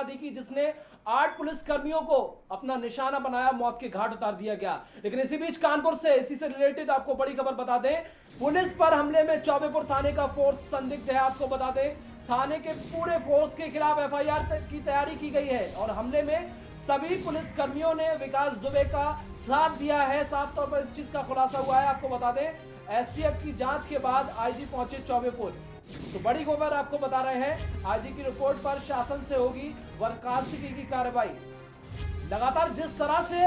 आतंकवादी की, जिसने 8 पुलिसकर्मियों को अपना निशाना बनाया, मौत के घाट उतार दिया गया। लेकिन इसी बीच कानपुर से इसी से रिलेटेड आपको बड़ी खबर बता दें, पुलिस पर हमले में चौबेपुर थाने का फोर्स संदिग्ध है। आपको बता दें, थाने के पूरे फोर्स के खिलाफ एफआईआर की तैयारी की गई है और हमले में सभी पुलिसकर्मियों ने विकास दुबे का साथ दिया है। साफ तौर पर इस चीज का खुलासा हुआ है। आपको बता दें, एसटीएफ की जांच के बाद आईजी पहुंचे चौबेपुर। तो बड़ी खबर आपको बता रहे हैं, आईजी की रिपोर्ट पर शासन से होगी बर्खास्तगी की कार्रवाई। लगातार जिस तरह से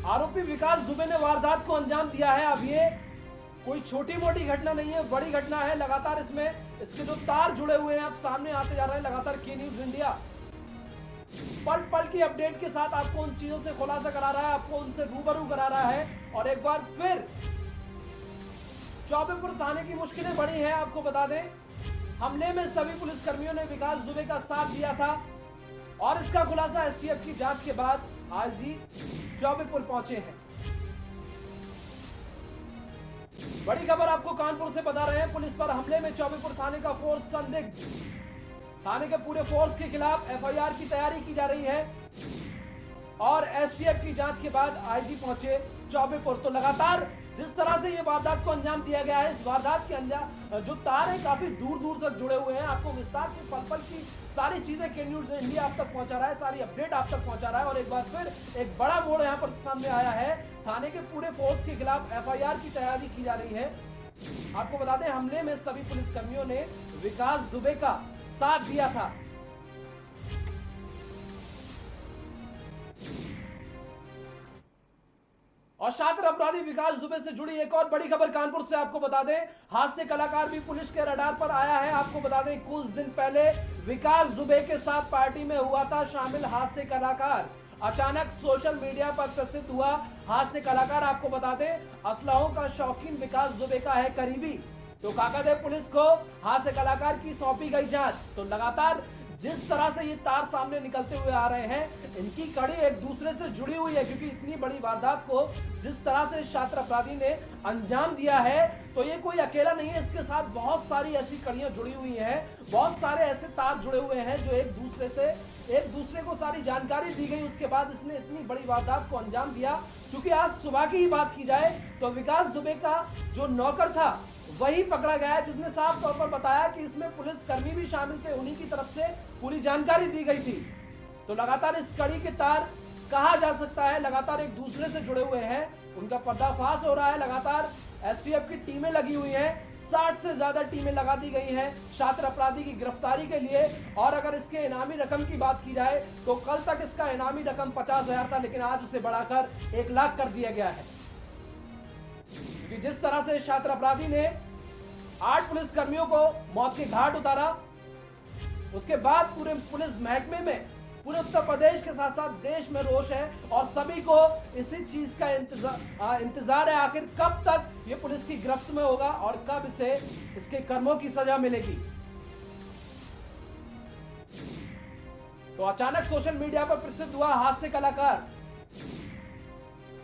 आरोपी विकास दुबे ने वारदात को अंजाम दिया है, अब ये कोई छोटी मोटी घटना नहीं है, बड़ी घटना है। लगातार इसमें इसके जो तार जुड़े हुए हैं आप सामने आते जा रहे हैं। लगातार के न्यूज इंडिया पल पल की अपडेट के साथ आपको उन चीजों से खुलासा करा रहा है, आपको उनसे रूबरू करा रहा है। और एक बार फिर चौबेपुर थाने की मुश्किलें बढ़ी हैं। आपको बता दें, हमले में सभी पुलिसकर्मियों ने विकास दुबे का साथ दिया था और इसका खुलासा एसटीएफ की जांच के बाद आईजी चौबेपुर पहुंचे हैं। बड़ी खबर आपको कानपुर से बता रहे हैं, पुलिस पर हमले में चौबेपुर थाने का फोर्स संदिग्ध। थाने के पूरे फोर्स के खिलाफ एफआईआर की तैयारी की जा रही है और एसटीएफ की जांच के बाद आईजी पहुंचे चौबेपुर। तो लगातार जिस तरह से ये वारदात को अंजाम दिया गया है, इस वारदात के अंजाम जो तार है काफी दूर दूर तक जुड़े हुए हैं। आपको विस्तार से पल पल की सारी चीजें के न्यूज इंडिया आप तक पहुंचा रहा है, सारी अपडेट आप तक पहुंचा रहा है। और एक बार फिर एक बड़ा मोड़ यहाँ पर सामने आया है, थाने के पूरे फोर्स के खिलाफ एफआईआर की तैयारी की जा रही है। आपको बता दें, हमले में सभी पुलिसकर्मियों ने विकास दुबे का साथ दिया था। और छात्र अपराधी विकास दुबे से जुड़ी एक और बड़ी खबर कानपुर से आपको बता दें, हास्य कलाकार भी पुलिस के रडार पर आया है। आपको बता दें, कुछ दिन पहले विकास दुबे के साथ पार्टी में हुआ था शामिल हास्य कलाकार। अचानक सोशल मीडिया पर प्रसिद्ध हुआ हास्य कलाकार। आपको बता दें, असलहों का शौकीन विकास दुबे का है करीबी। तो काकादेव पुलिस को हास्य कलाकार की सौंपी गई जांच। तो लगातार जिस तरह से ये तार सामने निकलते हुए आ रहे हैं, इनकी कड़ी एक दूसरे से जुड़ी हुई है, क्योंकि इतनी बड़ी वारदात को जिस तरह से छात्र अपराधी ने अंजाम दिया है, तो ये कोई अकेला नहीं है, इसके साथ बहुत सारी ऐसी कड़ियां जुड़ी हुई हैं, बहुत सारे ऐसे तार जुड़े हुए हैं जो एक दूसरे को सारी जानकारी दी गई, उसके बाद इसने इतनी बड़ी वारदात को अंजाम दिया। क्योंकि आज सुबह की ही बात की जाए तो विकास दुबे का जो नौकर था वही पकड़ा गया है, जिसने साफ तौर पर बताया कि इसमें पुलिसकर्मी भी शामिल थे, उन्हीं की तरफ से पूरी जानकारी दी गई थी। तो लगातार इस कड़ी के तार कहा जा सकता है लगातार एक दूसरे से जुड़े हुए हैं, उनका पर्दाफाश हो रहा है। लगातार एसटीएफ की टीमें लगी हुई हैं, 60 से ज्यादा टीमें लगा दी गई हैं छात्र अपराधी की गिरफ्तारी के लिए। और अगर इसके इनामी रकम की बात की जाए तो कल तक इसका इनामी रकम 50,000 था, लेकिन आज उसे बढ़ाकर 1 लाख कर दिया गया है। क्योंकि जिस तरह से छात्र अपराधी ने 8 पुलिसकर्मियों को मौत के घाट उतारा, उसके बाद पूरे पुलिस महकमे में, पूरे उत्तर प्रदेश के साथ साथ देश में रोष है और सभी को इसी चीज का इंतजार है, आखिर कब तक ये पुलिस की गिरफ्त में होगा और कब इसे इसके कर्मों की सजा मिलेगी। तो अचानक सोशल मीडिया पर प्रसिद्ध हुआ हास्य कलाकार,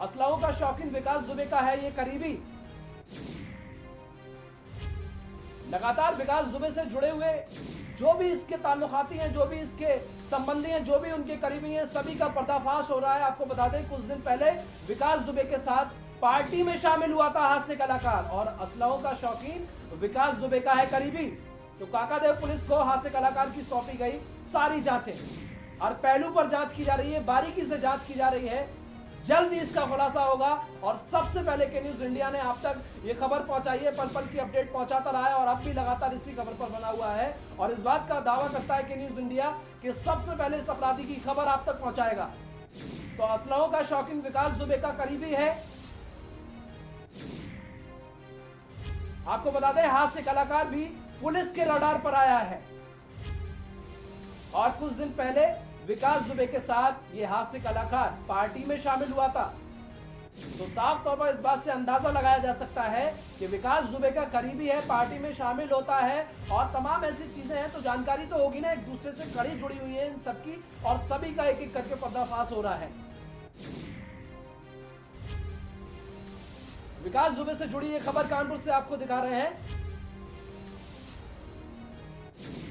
असलहों का शौकीन विकास दुबे का है ये करीबी। लगातार विकास दुबे से जुड़े हुए जो भी इसके ताल्लुकाती हैं, जो भी इसके संबंधी हैं, जो भी उनके करीबी हैं, सभी का पर्दाफाश हो रहा है। आपको बता दें, कुछ दिन पहले विकास दुबे के साथ पार्टी में शामिल हुआ था हास्य कलाकार और असलहों का शौकीन विकास दुबे का है करीबी। तो काकादेव पुलिस को हास्य कलाकार की सौंपी गई सारी जांचें, हर पहलू पर जांच की जा रही है, बारीकी से जांच की जा रही है। जल्द ही इसका खुलासा होगा और सबसे पहले के न्यूज इंडिया ने आप तक ये खबर पहुंचाई है, पल पल की अपडेट पहुंचाता रहा है और अब भी लगातार इसी खबर पर बना हुआ है और इस बात का दावा करता है कि न्यूज इंडिया कि सबसे पहले इस अपराधी की खबर आप तक पहुंचाएगा। तो असलहों का शौकीन विकास दुबे का करीबी है। आपको बता दें, हास्य कलाकार भी पुलिस के रडार पर आया है और कुछ दिन पहले विकास दुबे के साथ ये हास्य कलाकार पार्टी में शामिल हुआ था। तो साफ तौर पर इस बात से अंदाजा लगाया जा सकता है कि विकास दुबे का करीबी है, पार्टी में शामिल होता है और तमाम ऐसी चीजें हैं। तो जानकारी तो होगी ना, एक दूसरे से कड़ी जुड़ी हुई है इन सबकी और सभी का एक एक करके पर्दाफाश हो रहा है। विकास दुबे से जुड़ी ये खबर कानपुर से आपको दिखा रहे हैं।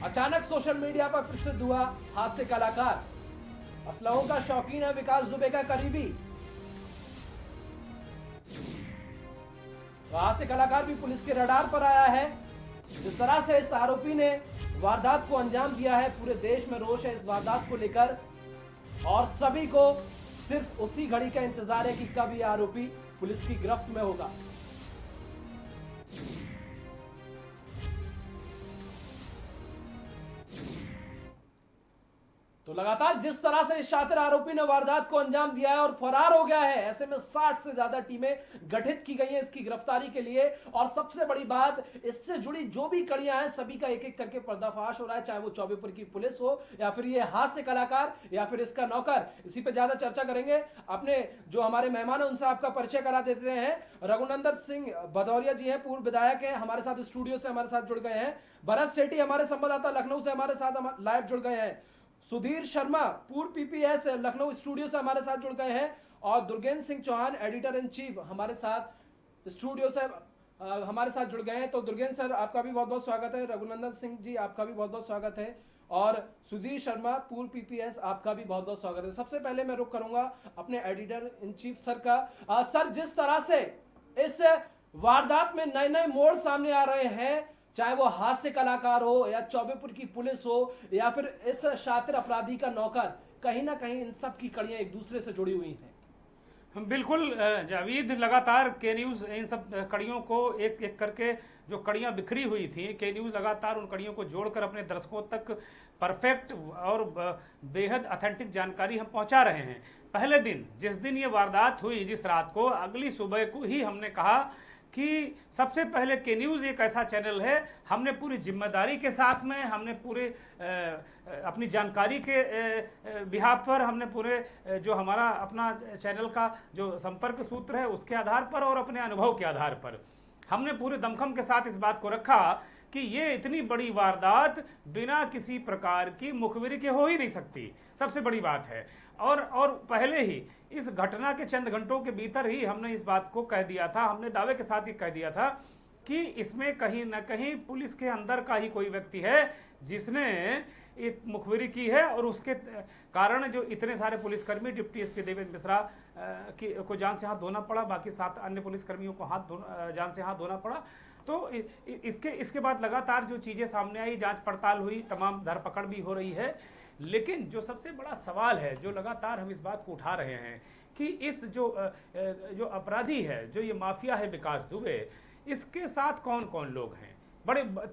अचानक सोशल मीडिया पर प्रसिद्ध हुआ हास्य कलाकार। असलहों का शौकीन है विकास दुबे का करीबी। तो हास्य कलाकार भी पुलिस के रडार पर आया है। जिस तरह से इस आरोपी ने वारदात को अंजाम दिया है, पूरे देश में रोष है इस वारदात को लेकर और सभी को सिर्फ उसी घड़ी का इंतजार है कि कब यह आरोपी पुलिस की गिरफ्त में होगा। तो लगातार जिस तरह से इस शातिर आरोपी ने वारदात को अंजाम दिया है और फरार हो गया है, ऐसे में 60 से ज्यादा टीमें गठित की गई हैं इसकी गिरफ्तारी के लिए। और सबसे बड़ी बात, इससे जुड़ी जो भी कड़ियां हैं सभी का एक एक करके पर्दाफाश हो रहा है, चाहे वो चौबेपुर की पुलिस हो या फिर ये हास्य कलाकार या फिर इसका नौकर। इसी पे ज्यादा चर्चा करेंगे। अपने जो हमारे मेहमान है उनसे आपका परिचय करा देते हैं। रघुनंदन सिंह भदौरिया जी हैं, पूर्व विधायक हैं, हमारे साथ स्टूडियो से हमारे साथ जुड़ गए हैं। भरत सेठी हमारे संवाददाता लखनऊ से हमारे साथ लाइव जुड़ गए हैं। सुधीर शर्मा पूर्व पीपीएस लखनऊ स्टूडियो से हमारे साथ जुड़ गए हैं और Durgendra Singh Chauhan editor in chief हमारे साथ स्टूडियो से हमारे साथ जुड़ गए हैं। तो दुर्गेंद्र सर आपका भी बहुत बहुत स्वागत है। रघुनंदन सिंह जी आपका भी बहुत बहुत स्वागत है और सुधीर शर्मा पूर्व पीपीएस आपका भी बहुत बहुत स्वागत है। सबसे पहले मैं रुख करूंगा अपने एडिटर इन चीफ सर का। सर, जिस तरह से इस वारदात में नए नए मोड़ सामने आ रहे हैं, चाहे वो हास्य कलाकार हो या चौबेपुर की पुलिस हो या फिर इस शातिर अपराधी का नौकर, कहीं ना कहीं इन सब की कड़ियां एक दूसरे से जुड़ी हुई हैं। बिल्कुल जावेद, लगातार के न्यूज़ इन सब कड़ियों को एक एक करके जो कड़ियां बिखरी हुई थी, के न्यूज़ लगातार उन कड़ियों को जोड़कर अपने दर्शकों तक परफेक्ट और बेहद ऑथेंटिक जानकारी हम पहुंचा रहे हैं। पहले दिन जिस दिन ये वारदात हुई, जिस रात को, अगली सुबह को ही हमने कहा कि सबसे पहले के न्यूज़ एक ऐसा चैनल है, हमने पूरी जिम्मेदारी के साथ में, हमने पूरे अपनी जानकारी के बिहाफ पर, हमने पूरे जो हमारा अपना चैनल का जो संपर्क सूत्र है उसके आधार पर और अपने अनुभव के आधार पर हमने पूरे दमखम के साथ इस बात को रखा कि ये इतनी बड़ी वारदात बिना किसी प्रकार की मुखबिरी के हो ही नहीं सकती। सबसे बड़ी बात है। और पहले ही इस घटना के चंद घंटों के भीतर ही हमने इस बात को कह दिया था, हमने दावे के साथ ही कह दिया था कि इसमें कहीं ना कहीं पुलिस के अंदर का ही कोई व्यक्ति है जिसने एक मुखबिरी की है और उसके कारण जो इतने सारे पुलिसकर्मी, डिप्टी एसपी देवेंद्र मिश्रा को जान से हाथ धोना पड़ा, बाकी 7 अन्य पुलिसकर्मियों को जान से हाथ धोना पड़ा। तो इसके बाद लगातार जो चीज़ें सामने आई, जांच पड़ताल हुई, तमाम धरपकड़ भी हो रही है। लेकिन जो सबसे बड़ा सवाल है, जो लगातार हम इस बात को उठा रहे हैं कि इस जो अपराधी है, जो ये माफिया है विकास दुबे, इसके साथ कौन कौन लोग हैं।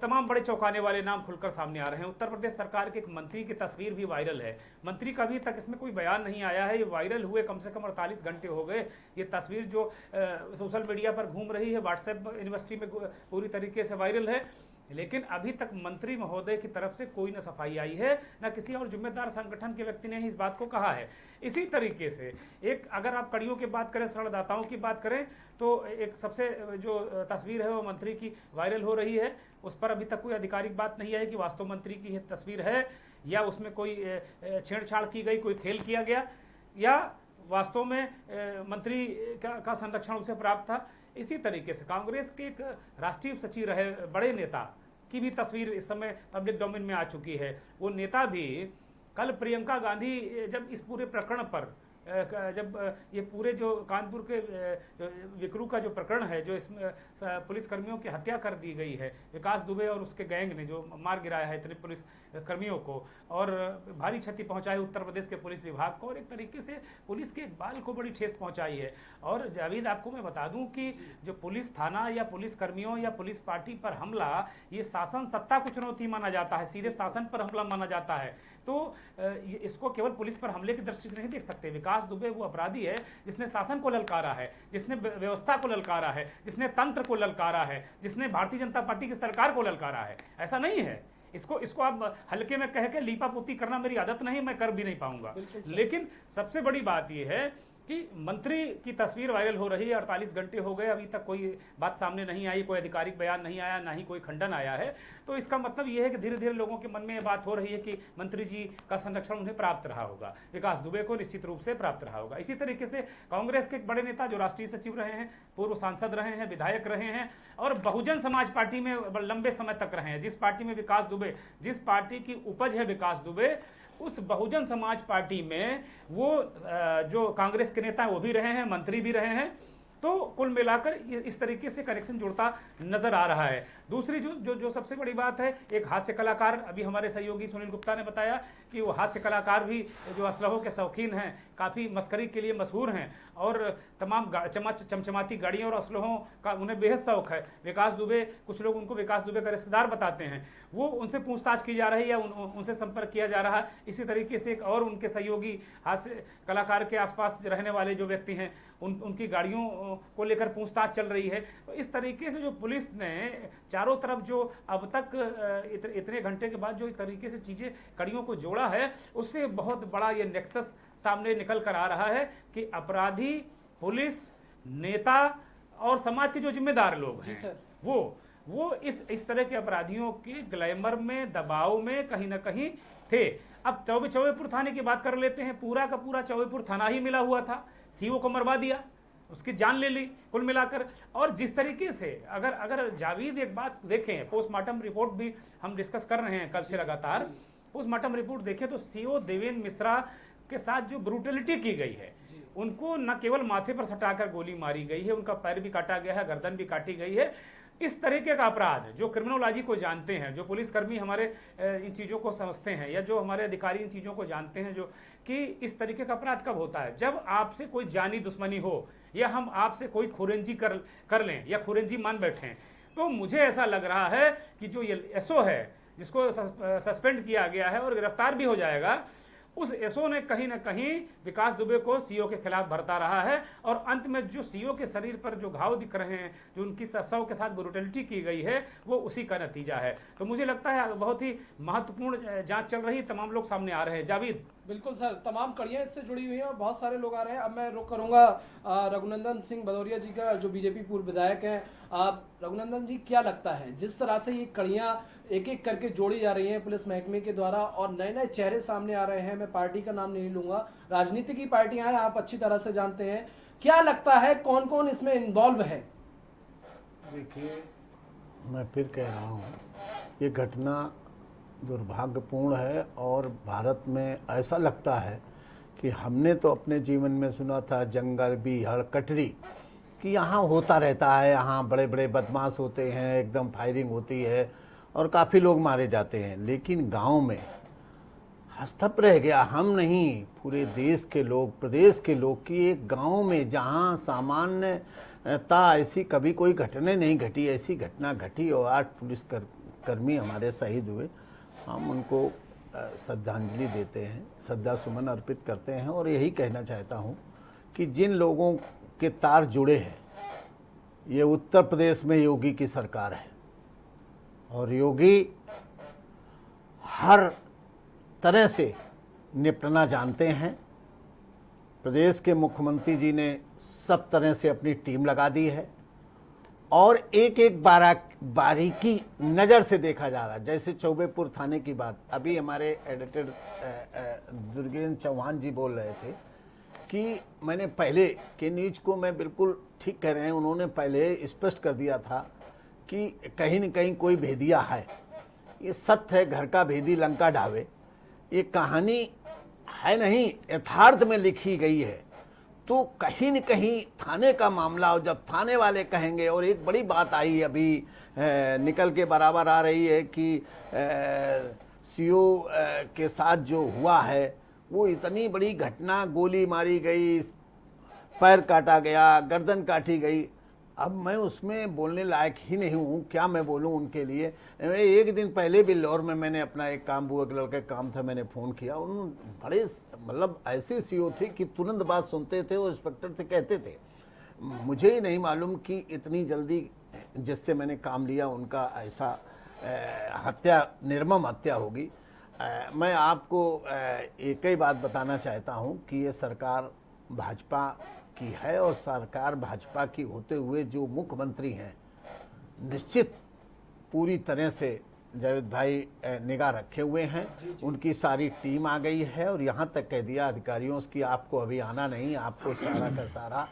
तमाम बड़े चौंकाने वाले नाम खुलकर सामने आ रहे हैं। उत्तर प्रदेश सरकार के एक मंत्री की तस्वीर भी वायरल है। मंत्री का अभी तक इसमें कोई बयान नहीं आया है। ये वायरल हुए कम से कम 48 घंटे हो गए। ये तस्वीर जो सोशल मीडिया पर घूम रही है, व्हाट्सएप यूनिवर्सिटी में पूरी तरीके से वायरल है, लेकिन अभी तक मंत्री महोदय की तरफ से कोई न सफाई आई है, न किसी और जिम्मेदार संगठन के व्यक्ति ने इस बात को कहा है। इसी तरीके से एक अगर आप कड़ियों की बात करें, षड्यंत्रदाताओं की बात करें, तो एक सबसे जो तस्वीर है वो मंत्री की वायरल हो रही है। उस पर अभी तक कोई आधिकारिक बात नहीं आई कि वास्तव मंत्री की तस्वीर है या उसमें कोई छेड़छाड़ की गई, कोई खेल किया गया या वास्तव में मंत्री का संरक्षण उसे प्राप्त था। इसी तरीके से कांग्रेस के एक राष्ट्रीय सचिव रहे बड़े नेता की भी तस्वीर इस समय पब्लिक डोमेन में आ चुकी है। वो नेता भी कल प्रियंका गांधी जब इस पूरे प्रकरण पर जब ये पूरे जो कानपुर के विक्रू का जो प्रकरण है, जो इसमें पुलिसकर्मियों की हत्या कर दी गई है, विकास दुबे और उसके गैंग ने जो मार गिराया है इतने पुलिसकर्मियों को और भारी क्षति पहुंचाई उत्तर प्रदेश के पुलिस विभाग को और एक तरीके से पुलिस के इकबाल को बड़ी ठेस पहुंचाई है। और जावेद, आपको मैं बता दूं कि जो पुलिस थाना या पुलिसकर्मियों या पुलिस पार्टी पर हमला, ये शासन सत्ता को चुनौती माना जाता है, सीधे शासन पर हमला माना जाता है। तो इसको केवल पुलिस पर हमले की दृष्टि से नहीं देख सकते। विकास दुबे वो अपराधी है जिसने शासन को ललकारा है, जिसने व्यवस्था को ललकारा है, जिसने तंत्र को ललकारा है, जिसने भारतीय जनता पार्टी की सरकार को ललकारा है। ऐसा नहीं है, इसको आप हल्के में कह के लीपापोती करना मेरी आदत नहीं, मैं कर भी नहीं पाऊंगा। लेकिन सबसे बड़ी बात यह है कि मंत्री की तस्वीर वायरल हो रही है, 48 घंटे हो गए, अभी तक कोई बात सामने नहीं आई, कोई आधिकारिक बयान नहीं आया, ना ही कोई खंडन आया है। तो इसका मतलब ये है कि धीरे धीरे लोगों के मन में ये बात हो रही है कि मंत्री जी का संरक्षण उन्हें प्राप्त रहा होगा, विकास दुबे को निश्चित रूप से प्राप्त रहा होगा। इसी तरीके से कांग्रेस के एक बड़े नेता जो राष्ट्रीय सचिव रहे हैं, पूर्व सांसद रहे हैं, विधायक रहे हैं और बहुजन समाज पार्टी में लंबे समय तक रहे हैं, जिस पार्टी में विकास दुबे, जिस पार्टी की उपज है विकास दुबे, उस बहुजन समाज पार्टी में वो जो कांग्रेस के नेता वो भी रहे हैं, मंत्री भी रहे हैं। तो कुल मिलाकर इस तरीके से कनेक्शन जुड़ता नजर आ रहा है। दूसरी जो सबसे बड़ी बात है, एक हास्य कलाकार, अभी हमारे सहयोगी सुनील गुप्ता ने बताया कि वो हास्य कलाकार भी जो असलहों के शौकीन हैं, काफ़ी मस्करी के लिए मशहूर हैं और तमाम चमचमाती गाड़ियों और असलहों का उन्हें बेहद शौक है। विकास दुबे, कुछ लोग उनको विकास दुबे का रिश्तेदार बताते हैं, वो उनसे पूछताछ की जा रही है या उनसे संपर्क किया जा रहा है। इसी तरीके से एक और उनके सहयोगी हास्य कलाकार के आसपास रहने वाले जो व्यक्ति हैं, उनकी गाड़ियों को लेकर पूछताछ चल रही है। तो इस तरीके से जो पुलिस ने चारों तरफ जो अब तक इतने घंटे के बाद जो इस तरीके से चीज़ें कड़ियों को जोड़ा है, उससे बहुत बड़ा ये नेक्सस सामने निकल कर आ रहा है कि अपराधी, पुलिस, नेता और समाज के जो जिम्मेदार लोग हैं वो इस तरह के अपराधियों के ग्लैमर में, दबाव में कहीं ना कहीं थे। अब चौबेपुर थाने की बात कर लेते हैं। पूरा का पूरा चौबेपुर थाना ही मिला हुआ था, सीओ को मरवा दिया, उसकी जान ले ली कुल मिलाकर। और जिस तरीके से अगर जावेद, एक बात देखें, पोस्टमार्टम रिपोर्ट भी हम डिस्कस कर रहे हैं कल से लगातार, पोस्टमार्टम रिपोर्ट देखें तो सीओ देवेंद्र मिश्रा के साथ जो ब्रूटलिटी की गई है, उनको न केवल माथे पर सटाकर गोली मारी गई है, उनका पैर भी काटा गया है, गर्दन भी काटी गई है। इस तरीके का अपराध जो क्रिमिनोलॉजी को जानते हैं, जो पुलिसकर्मी हमारे इन चीज़ों को समझते हैं, या जो हमारे अधिकारी इन चीज़ों को जानते हैं, जो कि इस तरीके का अपराध कब होता है, जब आपसे कोई जानी दुश्मनी हो या हम आपसे कोई खुरेंजी कर लें या खुरेंजी मान बैठें। तो मुझे ऐसा लग रहा है कि जो ये एसओ है, जिसको सस्पेंड किया गया है और गिरफ्तार भी हो जाएगा, उस एसओ ने कहीं ना कहीं विकास दुबे को सीओ के खिलाफ भरता रहा है। और अंत में जो सीओ के शरीर पर जो घाव दिख रहे हैं, जो उनकी शव के साथ ब्रूटलिटी की गई है, वो उसी का नतीजा है। तो मुझे लगता है बहुत ही महत्वपूर्ण जांच चल रही है, तमाम लोग सामने आ रहे हैं। जावेद, बिल्कुल सर, तमाम कड़ियां इससे जुड़ी हुई हैं और बहुत सारे लोग आ रहे हैं। अब मैं रुख करूंगा रघुनंदन सिंह भदौरिया जी का, जो बीजेपी पूर्व विधायक हैं। रघुनंदन जी, क्या लगता है जिस तरह से ये कड़ियां एक एक करके जोड़ी जा रही हैं पुलिस महकमे के द्वारा और नए नए चेहरे सामने आ रहे हैं, मैं पार्टी का नाम नहीं लूंगा, राजनीति की पार्टियां हैं, आप अच्छी तरह से जानते हैं, क्या लगता है कौन कौन इसमें इन्वॉल्व है? देखिए, मैं फिर कह रहा हूँ, ये घटना दुर्भाग्यपूर्ण है और भारत में ऐसा लगता है कि हमने तो अपने जीवन में सुना था जंगल, बीहड़, कटरी, कि यहाँ होता रहता है, यहाँ बड़े बड़े बदमाश होते हैं, एकदम फायरिंग होती है और काफ़ी लोग मारे जाते हैं। लेकिन गांव में हस्तप रह गया, हम नहीं, पूरे देश के लोग, प्रदेश के लोग, कि एक गांव में जहाँ सामान्यता ऐसी कभी कोई घटना नहीं घटी, ऐसी घटना घटी और 8 पुलिसकर्मी हमारे शहीद हुए। हम उनको श्रद्धांजलि देते हैं, श्रद्धा सुमन अर्पित करते हैं और यही कहना चाहता हूँ कि जिन लोगों के तार जुड़े हैं, ये उत्तर प्रदेश में योगी की सरकार है और योगी हर तरह से निपटना जानते हैं। प्रदेश के मुख्यमंत्री जी ने सब तरह से अपनी टीम लगा दी है और एक एक बारीकी नज़र से देखा जा रहा है। जैसे चौबेपुर थाने की बात अभी हमारे एडिटर दुर्गेंद्र चौहान जी बोल रहे थे कि मैंने पहले के न्यूज को, मैं बिल्कुल ठीक कह रहे हैं, उन्होंने पहले स्पष्ट कर दिया था कि कहीं न कहीं कोई भेदिया है। ये सत्य है, घर का भेदी लंका ढावे, ये कहानी है नहीं, यथार्थ में लिखी गई है। तो कहीं न कहीं थाने का मामला, और जब थाने वाले कहेंगे, और एक बड़ी बात आई अभी निकल के बराबर आ रही है कि सीओ के साथ जो हुआ है वो इतनी बड़ी घटना, गोली मारी गई, पैर काटा गया, गर्दन काटी गई। अब मैं उसमें बोलने लायक ही नहीं हूँ, क्या मैं बोलूँ उनके लिए। एक दिन पहले भी लाहौर में मैंने अपना एक काम, बुआ के लड़के काम था, मैंने फ़ोन किया, उन्होंने बड़े मतलब ऐसे सीओ थे कि तुरंत बात सुनते थे और इंस्पेक्टर से कहते थे। मुझे ही नहीं मालूम कि इतनी जल्दी जिससे मैंने काम लिया उनका ऐसा हत्या, निर्मम हत्या होगी। मैं आपको एक ही बात बताना चाहता हूँ कि ये सरकार भाजपा की है और सरकार भाजपा की होते हुए जो मुख्यमंत्री हैं, निश्चित पूरी तरह से जावेद भाई निगाह रखे हुए हैं। उनकी सारी टीम आ गई है और यहाँ तक कह दिया अधिकारियों की आपको अभी आना नहीं, आपको सारा का सारा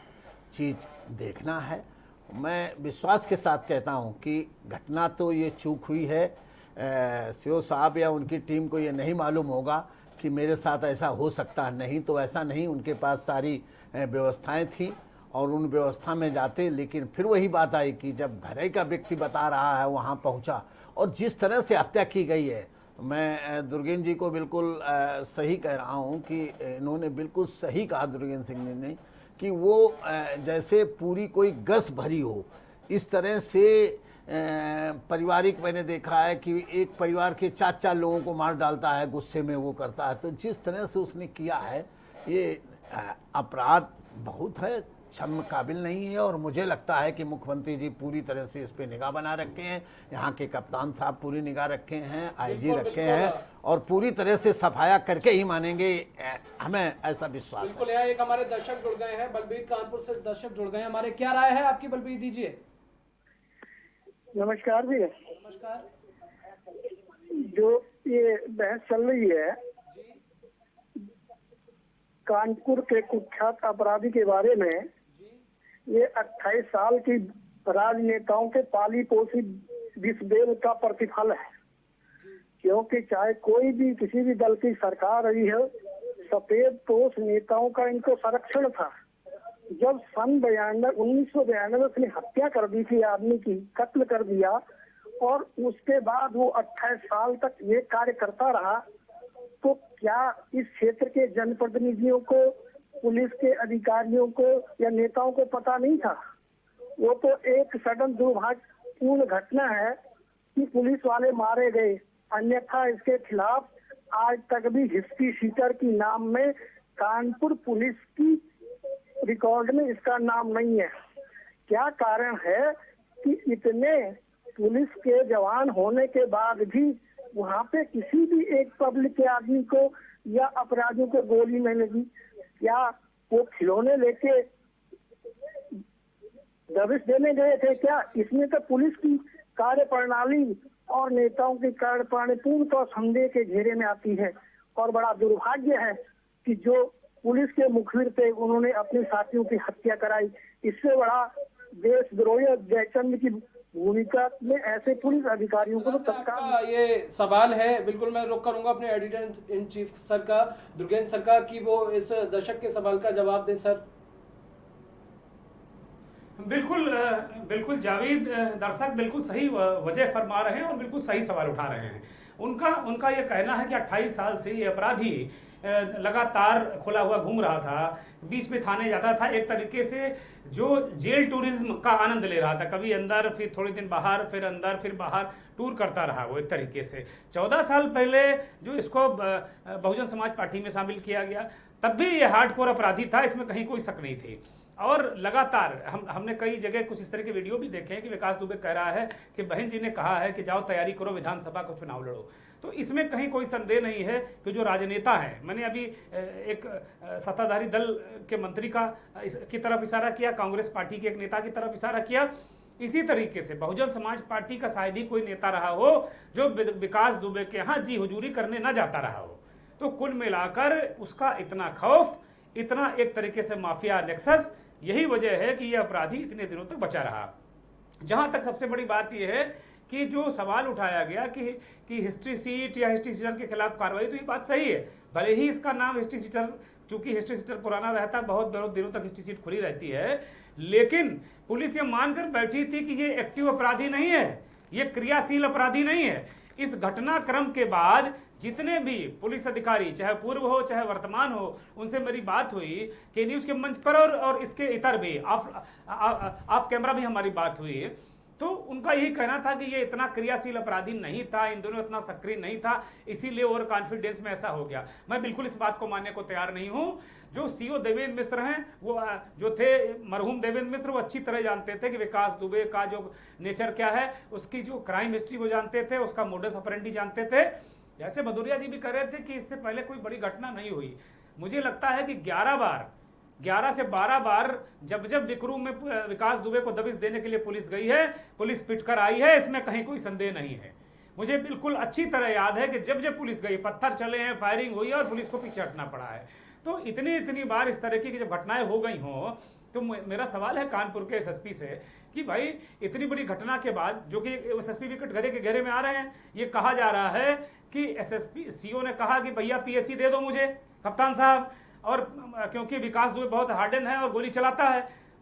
चीज़ देखना है। मैं विश्वास के साथ कहता हूँ कि घटना तो ये चूक हुई है, सीओ साहब या उनकी टीम को ये नहीं मालूम होगा कि मेरे साथ ऐसा हो सकता है, नहीं तो ऐसा नहीं, उनके पास सारी व्यवस्थाएं थी और उन व्यवस्था में जाते। लेकिन फिर वही बात आई कि जब घरे का व्यक्ति बता रहा है वहाँ पहुँचा और जिस तरह से हत्या की गई है, मैं दुर्गेन जी को बिल्कुल सही कह रहा हूँ कि इन्होंने बिल्कुल सही कहा दुर्गेन सिंह ने कि वो जैसे पूरी कोई गस भरी हो, इस तरह से पारिवारिक मैंने देखा है कि एक परिवार के 4-4 लोगों को मार डालता है, गुस्से में वो करता है। तो जिस तरह से उसने किया है ये अपराध बहुत है, क्षम काबिल नहीं है। और मुझे लगता है कि मुख्यमंत्री जी पूरी तरह से इस पे निगाह बना रखे हैं, यहाँ के कप्तान साहब पूरी निगाह रखे हैं, आईजी रखे हैं और पूरी तरह से सफाया करके ही मानेंगे, हमें ऐसा विश्वास है। बिल्कुल। यहाँ एक हमारे दर्शक जुड़ गए हैं, बलबीर कानपुर से दर्शक जुड़ गए हैं हमारे। क्या राय है आपकी बलबीर, दीजिए। नमस्कार जी। नमस्कार। जो ये बहस चल रही है कानपुर के कुख्यात अपराधी के बारे में, ये 28 साल की राजनेताओं के पाली पोसी विषबेल का प्रतिफल है। क्योंकि चाहे कोई भी किसी भी दल की सरकार रही है, सफेद पोष नेताओं का इनको संरक्षण था। जब सन 1992 में उसने हत्या कर दी थी, आदमी की कत्ल कर दिया, और उसके बाद वो 28 साल तक ये कार्य करता रहा, तो क्या इस क्षेत्र के जनप्रतिनिधियों को, पुलिस के अधिकारियों को या नेताओं को पता नहीं था? वो तो एक सडन दुर्भाग्यपूर्ण घटना है कि पुलिस वाले मारे गए, अन्यथा इसके खिलाफ आज तक भी हिस्ट्री शीटर की नाम में कानपुर पुलिस की रिकॉर्ड में इसका नाम नहीं है। क्या कारण है कि इतने पुलिस के जवान होने के बाद भी वहाँ पे किसी भी एक पब्लिक के आदमी को या अपराधियों को गोली नहीं लगी? क्या वो खिलौने लेके दबिश देने गए थे क्या? इसमें तो पुलिस की कार्य प्रणाली और नेताओं की कार्य प्रणाली पूर्ण तौर संदेह के घेरे में आती है। और बड़ा दुर्भाग्य है कि जो पुलिस के मुखबिर थे उन्होंने अपने साथियों की हत्या कराई। इससे बड़ा देशद्रोही जयचंद की भूमिका में ऐसे पुलिस अधिकारियों को तो तत्काल ये सवाल है। बिल्कुल मैं रुक करूंगा अपने एडिटर इन चीफ सर का, दुर्गेन सर का, कि वो इस दर्शक के सवाल का जवाब दें। सर बिल्कुल बिल्कुल जावेद, दर्शक बिल्कुल सही वजह फरमा रहे हैं और बिल्कुल सही सवाल उठा रहे हैं। उनका ये कहना है कि 28 साल से ये अपराधी लगातार खुला हुआ घूम रहा था, बीच में थाने जाता था, एक तरीके से जो जेल टूरिज्म का आनंद ले रहा था, कभी अंदर फिर थोड़े दिन बाहर, फिर अंदर फिर बाहर टूर करता रहा वो एक तरीके से। 14 साल पहले जो इसको बहुजन समाज पार्टी में शामिल किया गया, तब भी ये हार्डकोर अपराधी था, इसमें कहीं कोई शक नहीं थी। और लगातार हमने कई जगह कुछ इस तरह के वीडियो भी देखे हैं कि विकास दुबे कह रहा है कि बहन जी ने कहा है कि जाओ तैयारी करो, विधानसभा का चुनाव लड़ो। तो इसमें कहीं कोई संदेह नहीं है कि जो राजनेता हैं, मैंने अभी एक सत्ताधारी दल के मंत्री की तरफ इशारा किया, कांग्रेस पार्टी के एक नेता की तरफ इशारा किया, इसी तरीके से बहुजन समाज पार्टी का शायद ही कोई नेता रहा हो जो विकास दुबे के यहाँ जी हुजूरी करने न जाता रहा हो। तो कुल मिलाकर उसका इतना खौफ, इतना एक तरीके से माफिया नेक्सस, यही वजह है कि यह अपराधी इतने दिनों तक बचा रहा। जहां तक सबसे बड़ी बात यह है कि जो सवाल उठाया गया कि हिस्ट्री सीट या हिस्ट्री सीटर के खिलाफ कार्रवाई, तो ये बात सही है। भले ही इसका नाम हिस्ट्री सीटर, चूंकि हिस्ट्री सीटर पुराना रहता है, बहुत दिनों तक हिस्ट्री सीट खुली रहती है, लेकिन पुलिस ये मानकर बैठी थी कि ये एक्टिव अपराधी नहीं है, ये क्रियाशील अपराधी नहीं है। इस घटनाक्रम के बाद जितने भी पुलिस अधिकारी, चाहे पूर्व हो चाहे वर्तमान हो, उनसे मेरी बात हुई कि न्यूज के मंच पर और इसके इतर भी ऑफ कैमरा भी हमारी बात हुई, तो उनका यही कहना था कि ये इतना क्रियाशील अपराधी नहीं था, इन दोनों इतना सक्रिय नहीं था, इसीलिए ओवर कॉन्फिडेंस में ऐसा हो गया। मैं बिल्कुल इस बात को मानने को तैयार नहीं हूं। जो सीओ देवेंद्र मिश्र हैं, वो जो थे मरहूम देवेंद्र मिश्र, वो अच्छी तरह जानते थे कि विकास दुबे का जो नेचर क्या है, उसकी जो क्राइम हिस्ट्री वो जानते थे, उसका मोडस ऑपरेंडी जानते थे। जैसे भदौरिया जी भी कह रहे थे कि इससे पहले कोई बड़ी घटना नहीं हुई। मुझे लगता है कि 11 बार 11 से 12 बार जब जब बिकरू में विकास दुबे को दबिश देने के लिए पुलिस गई है, पुलिस पिटकर आई है, इसमें कहीं कोई संदेह नहीं है। मुझे बिल्कुल अच्छी तरह याद है कि जब जब पुलिस गई, पत्थर चले हैं, फायरिंग हुई है और पुलिस को पीछे हटना पड़ा है। तो इतनी बार इस तरह की जब घटनाएं हो गई हों, तो मेरा सवाल है कानपुर के एसएसपी से कि भाई इतनी बड़ी घटना के बाद, जो कि एसएसपी भी कटघरे के घेरे में आ रहे हैं, ये कहा जा रहा है कि एसएसपी सीओ ने कहा कि भैया पीएससी दे दो मुझे कप्तान साहब, और क्योंकि विकास दुबे बहुत हार्डन है और गोली चलाता है,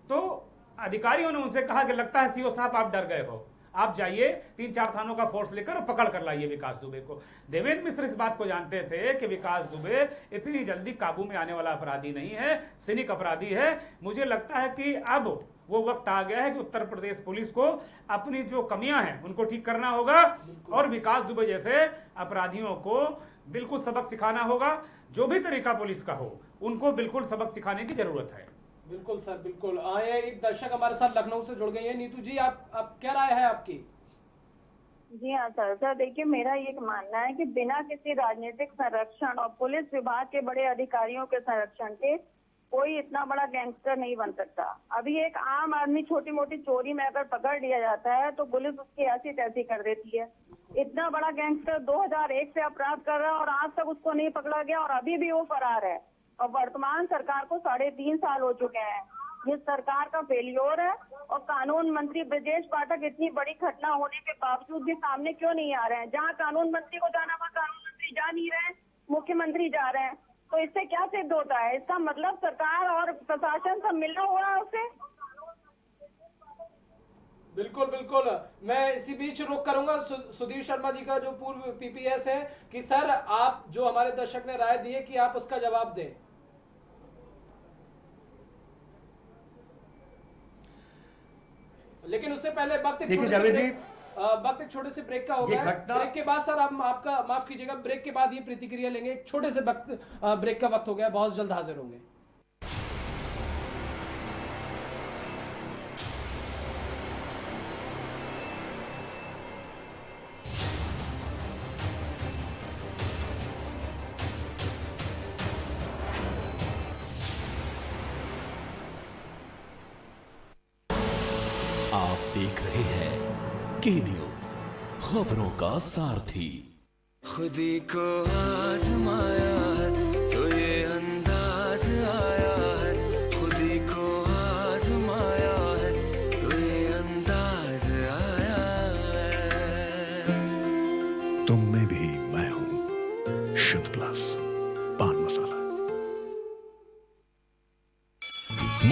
तो अधिकारियों ने उनसे कहा कि लगता है सीओ साहब आप डर गए हो, आप जाइए 3-4 थानों का फोर्स लेकर और पकड़ कर लाइए विकास दुबे को। देवेंद्र मिश्र इस बात को जानते थे कि विकास दुबे इतनी जल्दी काबू में आने वाला अपराधी नहीं है, सिनिक अपराधी है। मुझे लगता है कि अब वो वक्त आ गया है कि उत्तर प्रदेश पुलिस को अपनी जो कमियां हैं उनको ठीक करना होगा और विकास दुबे जैसे अपराधियों को बिल्कुल सबक सिखाना होगा। जो भी तरीका पुलिस का हो, उनको बिल्कुल सबक सिखाने की जरूरत है। बिल्कुल सर, बिल्कुल। आए एक दर्शक हमारे साथ लखनऊ से जुड़ गई है। नीतू जी, आप क्या राय है आपकी? जी हाँ सर देखिए, मेरा ये मानना है कि बिना किसी राजनीतिक संरक्षण और पुलिस विभाग के बड़े अधिकारियों के संरक्षण के कोई इतना बड़ा गैंगस्टर नहीं बन सकता। अभी एक आम आदमी छोटी मोटी चोरी में अगर पकड़ लिया जाता है तो पुलिस उसकी ऐसी तैसी कर देती है। इतना बड़ा गैंगस्टर 2001 से अपराध कर रहा है और आज तक उसको नहीं पकड़ा गया और अभी भी वो फरार है। और वर्तमान सरकार को 3.5 साल हो चुके हैं। ये सरकार का फेलियोर है। और कानून मंत्री ब्रजेश पाठक इतनी बड़ी घटना होने के बावजूद भी सामने क्यों नहीं आ रहे हैं? जहाँ कानून मंत्री को जाना वहाँ कानून मंत्री जा नहीं रहे हैं, मुख्यमंत्री जा रहे हैं। तो इससे क्या सिद्ध होता है? इसका मतलब सरकार और प्रशासन सब मिलना हुआ है उससे। बिल्कुल बिल्कुल। मैं इसी बीच रुक करूंगा सुधीर शर्मा जी का, जो पूर्व पीपीएस है, कि सर आप जो हमारे दर्शक ने राय दी है कि आप उसका जवाब दें। लेकिन उससे पहले वक्त एक छोटे से ब्रेक का हो गया। ब्रेक के बाद सर आप आपका माफ कीजिएगा, ब्रेक के बाद ये प्रतिक्रिया लेंगे। एक छोटे से ब्रेक का वक्त हो गया, बहुत जल्द हाजिर होंगे। आप देख रहे हैं के न्यूज, खबरों का सारथी। खुदी को आजमाया है तो ये अंदाज आया है, खुदी को आजमाया है तो ये अंदाज आया है। तुम में भी मैं हूं, शुद्ध प्लस पान मसाला।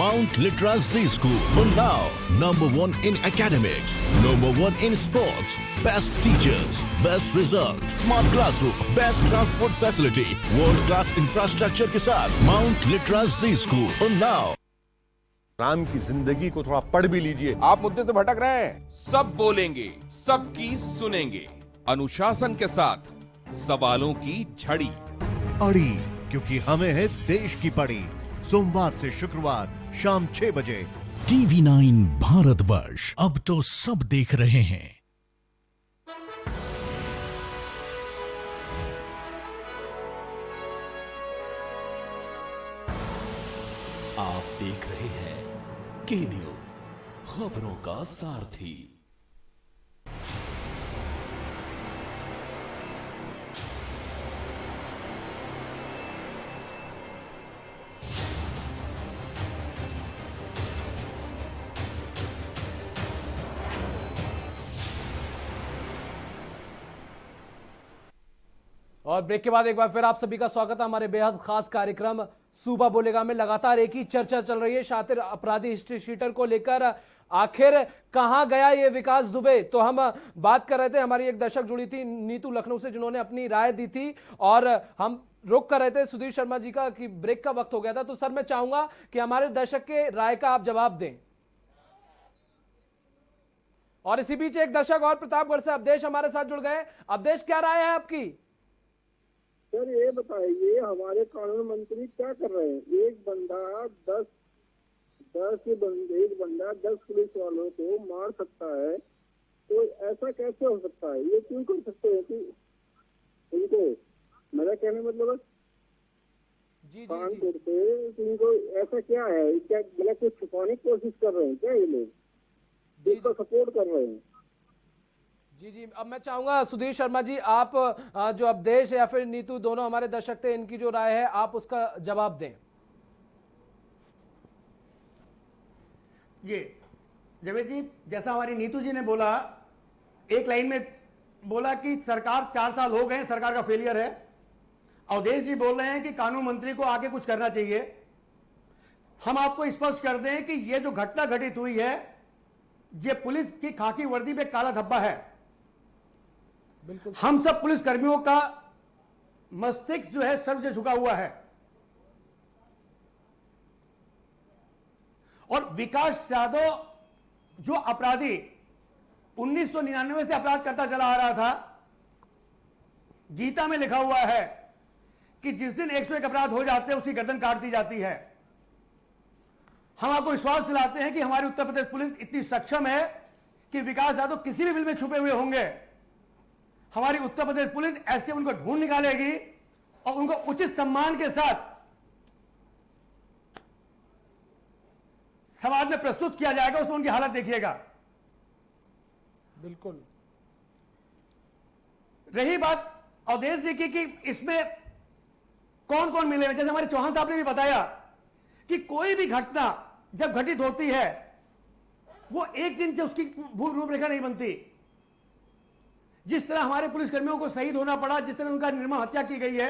Mount Litra Z School, Unnao, #1 in academics, #1 in sports, best teachers, best result, smart classroom, best transport facility, world class infrastructure के साथ Mount Litra Z School, Unnao। Ram की जिंदगी को थोड़ा पढ़ भी लीजिए। आप मुद्दे से भटक रहे हैं। सब बोलेंगे, सबकी सुनेंगे, अनुशासन के साथ सवालों की झड़ी अड़ी, क्योंकि हमें है देश की पड़ी। सोमवार से शुक्रवार शाम 6 बजे। TV9 भारतवर्ष, अब तो सब देख रहे हैं। आप देख रहे हैं के न्यूज, खबरों का सारथी। और ब्रेक के बाद एक बार फिर आप सभी का स्वागत है हमारे बेहद खास कार्यक्रम सूबा बोलेगा में। लगातार एक ही चर्चा चल रही है शातिर अपराधी हिस्ट्री शीटर को लेकर। आखिर कहां गया ये विकास दुबे? तो हम बात कर रहे थे, हमारी एक दर्शक जुड़ी थी नीतू लखनऊ से, जिन्होंने अपनी राय दी थी, और हम रोक कर रहे थे सुधीर शर्मा जी का कि ब्रेक का वक्त हो गया था। तो सर मैं चाहूंगा कि हमारे दर्शक के राय का आप जवाब दें। और इसी बीच एक दर्शक और प्रतापगढ़ से अवधेश हमारे साथ जुड़ गए। अवधेश, क्या राय है आपकी? सर ये बताइए, हमारे कानून मंत्री क्या कर रहे हैं? एक बंदा 10 पुलिस वालों को मार सकता है, तो ऐसा कैसे हो सकता है? ये क्यों कर सकते हैं कि इनको, मेरा कहने मतलब जी कानपुर से, तो इनको ऐसा क्या है, क्या मतलब कुछ छुपाने की कोशिश कर रहे हैं क्या ये लोग, जिनको सपोर्ट कर रहे हैं? जी अब मैं चाहूंगा सुधीर शर्मा जी, आप जो अवधेश या फिर नीतू दोनों हमारे दर्शक थे, इनकी जो राय है आप उसका जवाब दें। जी जावेद जी, जैसा हमारी नीतू जी ने बोला, एक लाइन में बोला कि सरकार 4 साल हो गए, सरकार का फेलियर है। अवधेश जी बोल रहे हैं कि कानून मंत्री को आगे कुछ करना चाहिए। हम आपको स्पष्ट कर दें कि यह जो घटना घटित हुई है, यह पुलिस की खाकी वर्दी पे काला धब्बा है। बिल्कुल, हम सब पुलिस कर्मियों का मस्तिष्क जो है सर्व से झुका हुआ है, और विकास यादव जो अपराधी 1999 से अपराध करता चला आ रहा था, गीता में लिखा हुआ है कि जिस दिन 101 अपराध हो जाते हैं उसकी गर्दन काट दी जाती है। हम आपको विश्वास दिलाते हैं कि हमारी उत्तर प्रदेश पुलिस इतनी सक्षम है कि विकास यादव किसी भी बिल में छुपे हुए होंगे, हमारी उत्तर प्रदेश पुलिस एसटीएफ उनको ढूंढ निकालेगी और उनको उचित सम्मान के साथ समाज में प्रस्तुत किया जाएगा। उसमें उनकी हालत देखिएगा। बिल्कुल। रही बात अवधेश जी की कि इसमें कौन कौन मिले हुए, जैसे हमारे चौहान साहब ने भी बताया कि कोई भी घटना जब घटित होती है वो एक दिन से उसकी रूपरेखा नहीं बनती। जिस तरह हमारे पुलिसकर्मियों को शहीद होना पड़ा, जिस तरह उनका निर्मम हत्या की गई है,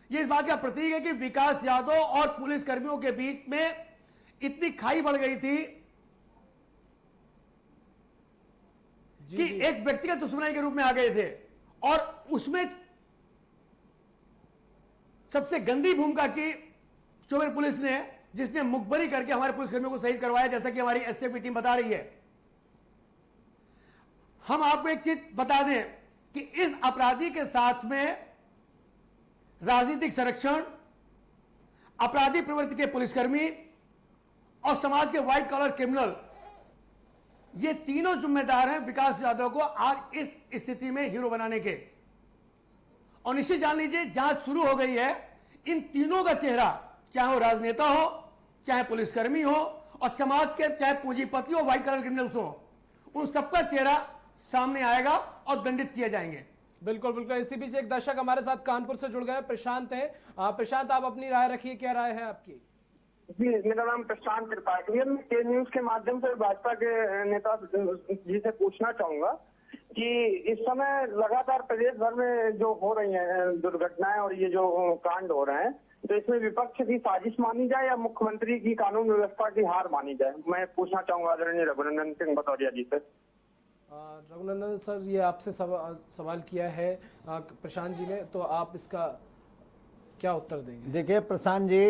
ये इस बात का प्रतीक है कि विकास यादव और पुलिसकर्मियों के बीच में इतनी खाई बढ़ गई थी कि एक व्यक्तिगत दुश्मनी के रूप में आ गए थे। और उसमें सबसे गंदी भूमिका की चौबेर पुलिस ने, जिसने मुखबरी करके हमारे पुलिसकर्मियों को शहीद करवाया, जैसा कि हमारी एसटीएफ की टीम बता रही है। हम आपको एक चीज बता दें कि इस अपराधी के साथ में राजनीतिक संरक्षण, अपराधी प्रवृत्ति के पुलिसकर्मी और समाज के व्हाइट कॉलर क्रिमिनल, ये तीनों जिम्मेदार हैं विकास यादव को आज इस स्थिति में हीरो बनाने के। और निश्चित जान लीजिए, जांच शुरू हो गई है। इन तीनों का चेहरा, चाहे वो राजनेता हो, चाहे पुलिसकर्मी हो, और समाज के चाहे पूंजीपति हो, व्हाइट कॉलर क्रिमिनल्स हो, उन सबका चेहरा सामने आएगा और दंडित किए जाएंगे। बिल्कुल बिल्कुल। इसी बीच एक दर्शक हमारे साथ कानपुर से जुड़ गए, प्रशांत हैं। प्रशांत, आप अपनी राय रखिए, क्या राय है आपकी? जी, मेरा नाम प्रशांत त्रिपाठी है। मैं के न्यूज के माध्यम से भाजपा के नेता जी से पूछना चाहूंगा कि इस समय लगातार प्रदेश भर में जो हो रही हैं दुर्घटनाएं और ये जो कांड हो रहे हैं, तो इसमें विपक्ष की साजिश मानी जाए या मुख्यमंत्री की कानून व्यवस्था की हार मानी जाए? मैं पूछना चाहूंगा आदरणीय रघुनंदन सिंह भदौरिया जी से। रघुनंदन सर, ये आपसे सवाल किया है प्रशांत जी ने, तो आप इसका क्या उत्तर देंगे? देखिए प्रशांत जी,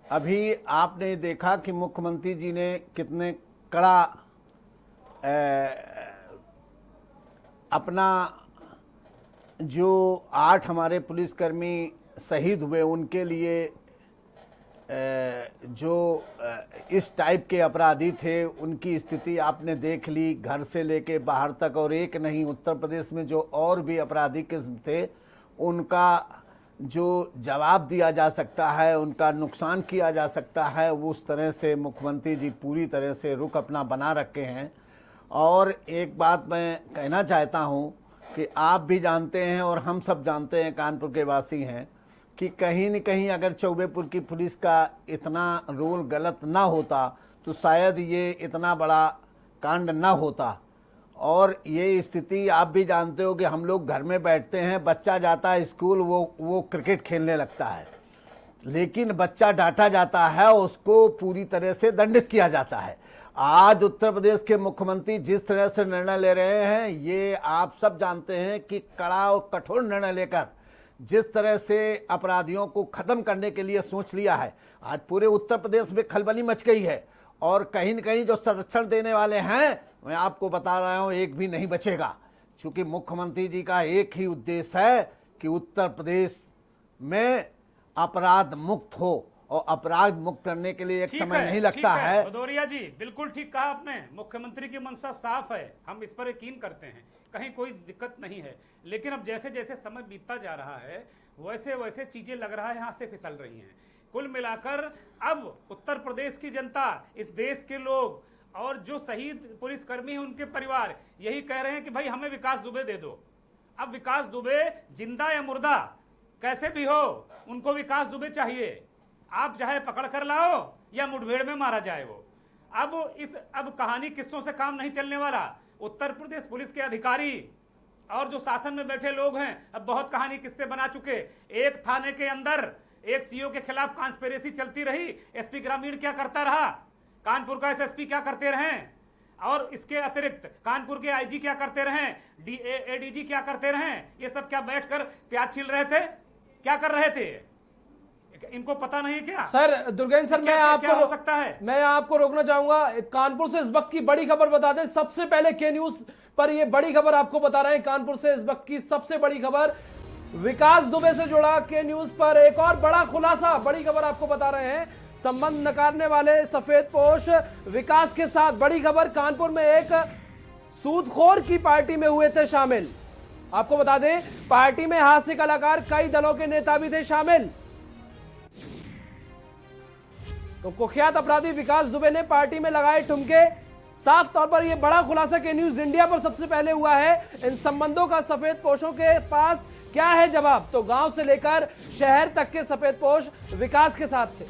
अभी आपने देखा कि मुख्यमंत्री जी ने कितने कड़ा अपना जो 8 हमारे पुलिसकर्मी शहीद हुए उनके लिए जो इस टाइप के अपराधी थे उनकी स्थिति आपने देख ली, घर से लेके बाहर तक। और एक नहीं, उत्तर प्रदेश में जो और भी अपराधी किस्म थे उनका जो जवाब दिया जा सकता है, उनका नुकसान किया जा सकता है, उस तरह से मुख्यमंत्री जी पूरी तरह से रुख अपना बना रखे हैं। और एक बात मैं कहना चाहता हूं कि आप भी जानते हैं और हम सब जानते हैं, कानपुर के वासी हैं, कि कहीं न कहीं अगर चौबेपुर की पुलिस का इतना रोल गलत ना होता तो शायद ये इतना बड़ा कांड ना होता। और ये स्थिति आप भी जानते हो कि हम लोग घर में बैठते हैं, बच्चा जाता है स्कूल, वो क्रिकेट खेलने लगता है, लेकिन बच्चा डांटा जाता है, उसको पूरी तरह से दंडित किया जाता है। आज उत्तर प्रदेश के मुख्यमंत्री जिस तरह से निर्णय ले रहे हैं, ये आप सब जानते हैं कि कड़ा और कठोर निर्णय लेकर जिस तरह से अपराधियों को खत्म करने के लिए सोच लिया है, आज पूरे उत्तर प्रदेश में खलबली मच गई है। और कहीं न कहीं जो संरक्षण देने वाले हैं, मैं आपको बता रहा हूं, एक भी नहीं बचेगा, क्योंकि मुख्यमंत्री जी का एक ही उद्देश्य है कि उत्तर प्रदेश में अपराध मुक्त हो, और अपराध मुक्त करने के लिए एक समय नहीं लगता है। भदौरिया जी, बिल्कुल ठीक कहा आपने। मुख्यमंत्री की मंशा साफ है, हम इस पर यकीन करते हैं कहीं कोई दिक्कत नहीं है। लेकिन अब जैसे जैसे समय बीतता जा रहा है वैसे वैसे चीजें लग रहा है हाथ से फिसल रही हैं। कुल मिलाकर अब उत्तर प्रदेश की जनता, इस देश के लोग और जो शहीद पुलिसकर्मी हैं उनके परिवार यही कह रहे हैं कि भाई हमें विकास दुबे दे दो। अब विकास दुबे जिंदा या मुर्दा कैसे भी हो, उनको विकास दुबे चाहिए। आप चाहे पकड़ कर लाओ या मुठभेड़ में मारा जाए वो। अब कहानी किस्सों से काम नहीं चलने वाला। उत्तर प्रदेश पुलिस के अधिकारी और जो शासन में बैठे लोग हैं अब बहुत कहानी किस्से बना चुके। एक थाने के अंदर एक सीओ के खिलाफ कॉन्स्पिरेसी चलती रही, एसपी ग्रामीण क्या करता रहा, कानपुर का एसएसपी क्या करते रहे, और इसके अतिरिक्त कानपुर के आईजी क्या करते रहे, एडीजी क्या करते रहे, ये सब क्या बैठकर प्याज छील रहे थे, क्या कर रहे थे, इनको पता नहीं क्या? सर दुर्गेन्द्र सर, क्या हो सकता है? मैं आपको रोकना चाहूंगा। कानपुर से इस वक्त की बड़ी खबर बता दें, सबसे पहले के न्यूज पर ये बड़ी खबर आपको बता रहे हैं। कानपुर से इस वक्त की सबसे बड़ी खबर, विकास दुबे से जुड़ा के न्यूज पर एक और बड़ा खुलासा, बड़ी खबर आपको बता रहे हैं। संबंध नकारने वाले सफेदपोश विकास के साथ बड़ी खबर, कानपुर में एक सूदखोर की पार्टी में हुए थे शामिल। आपको बता दें पार्टी में हास्य कलाकार, कई दलों के नेता भी थे शामिल। तो कुख्यात अपराधी विकास दुबे ने पार्टी में लगाए ठुमके। साफ तौर पर यह बड़ा खुलासा के न्यूज इंडिया पर सबसे पहले हुआ है। इन संबंधों का सफेदपोशों के पास क्या है जवाब? तो गांव से लेकर शहर तक के सफेदपोश विकास के साथ थे।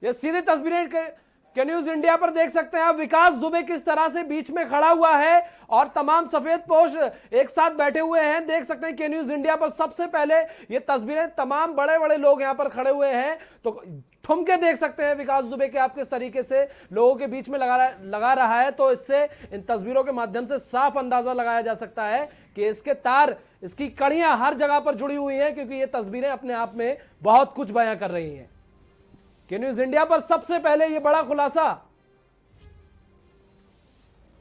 ये सीधी तस्वीरें के न्यूज इंडिया पर देख सकते हैं आप। विकास दुबे किस तरह से बीच में खड़ा हुआ है और तमाम सफेदपोश एक साथ बैठे हुए हैं। देख सकते हैं के न्यूज इंडिया पर सबसे पहले ये तस्वीरें, तमाम बड़े बड़े लोग यहां पर खड़े हुए हैं। तो ठुमके देख सकते हैं विकास दुबे के आप किस तरीके से लोगों के बीच में लगा रहा है। तो इससे इन तस्वीरों के माध्यम से साफ अंदाजा लगाया जा सकता है कि इसके तार, इसकी कड़ियां हर जगह पर जुड़ी हुई हैं, क्योंकि ये तस्वीरें अपने आप में बहुत कुछ बयां कर रही हैं। के न्यूज इंडिया पर सबसे पहले यह बड़ा खुलासा।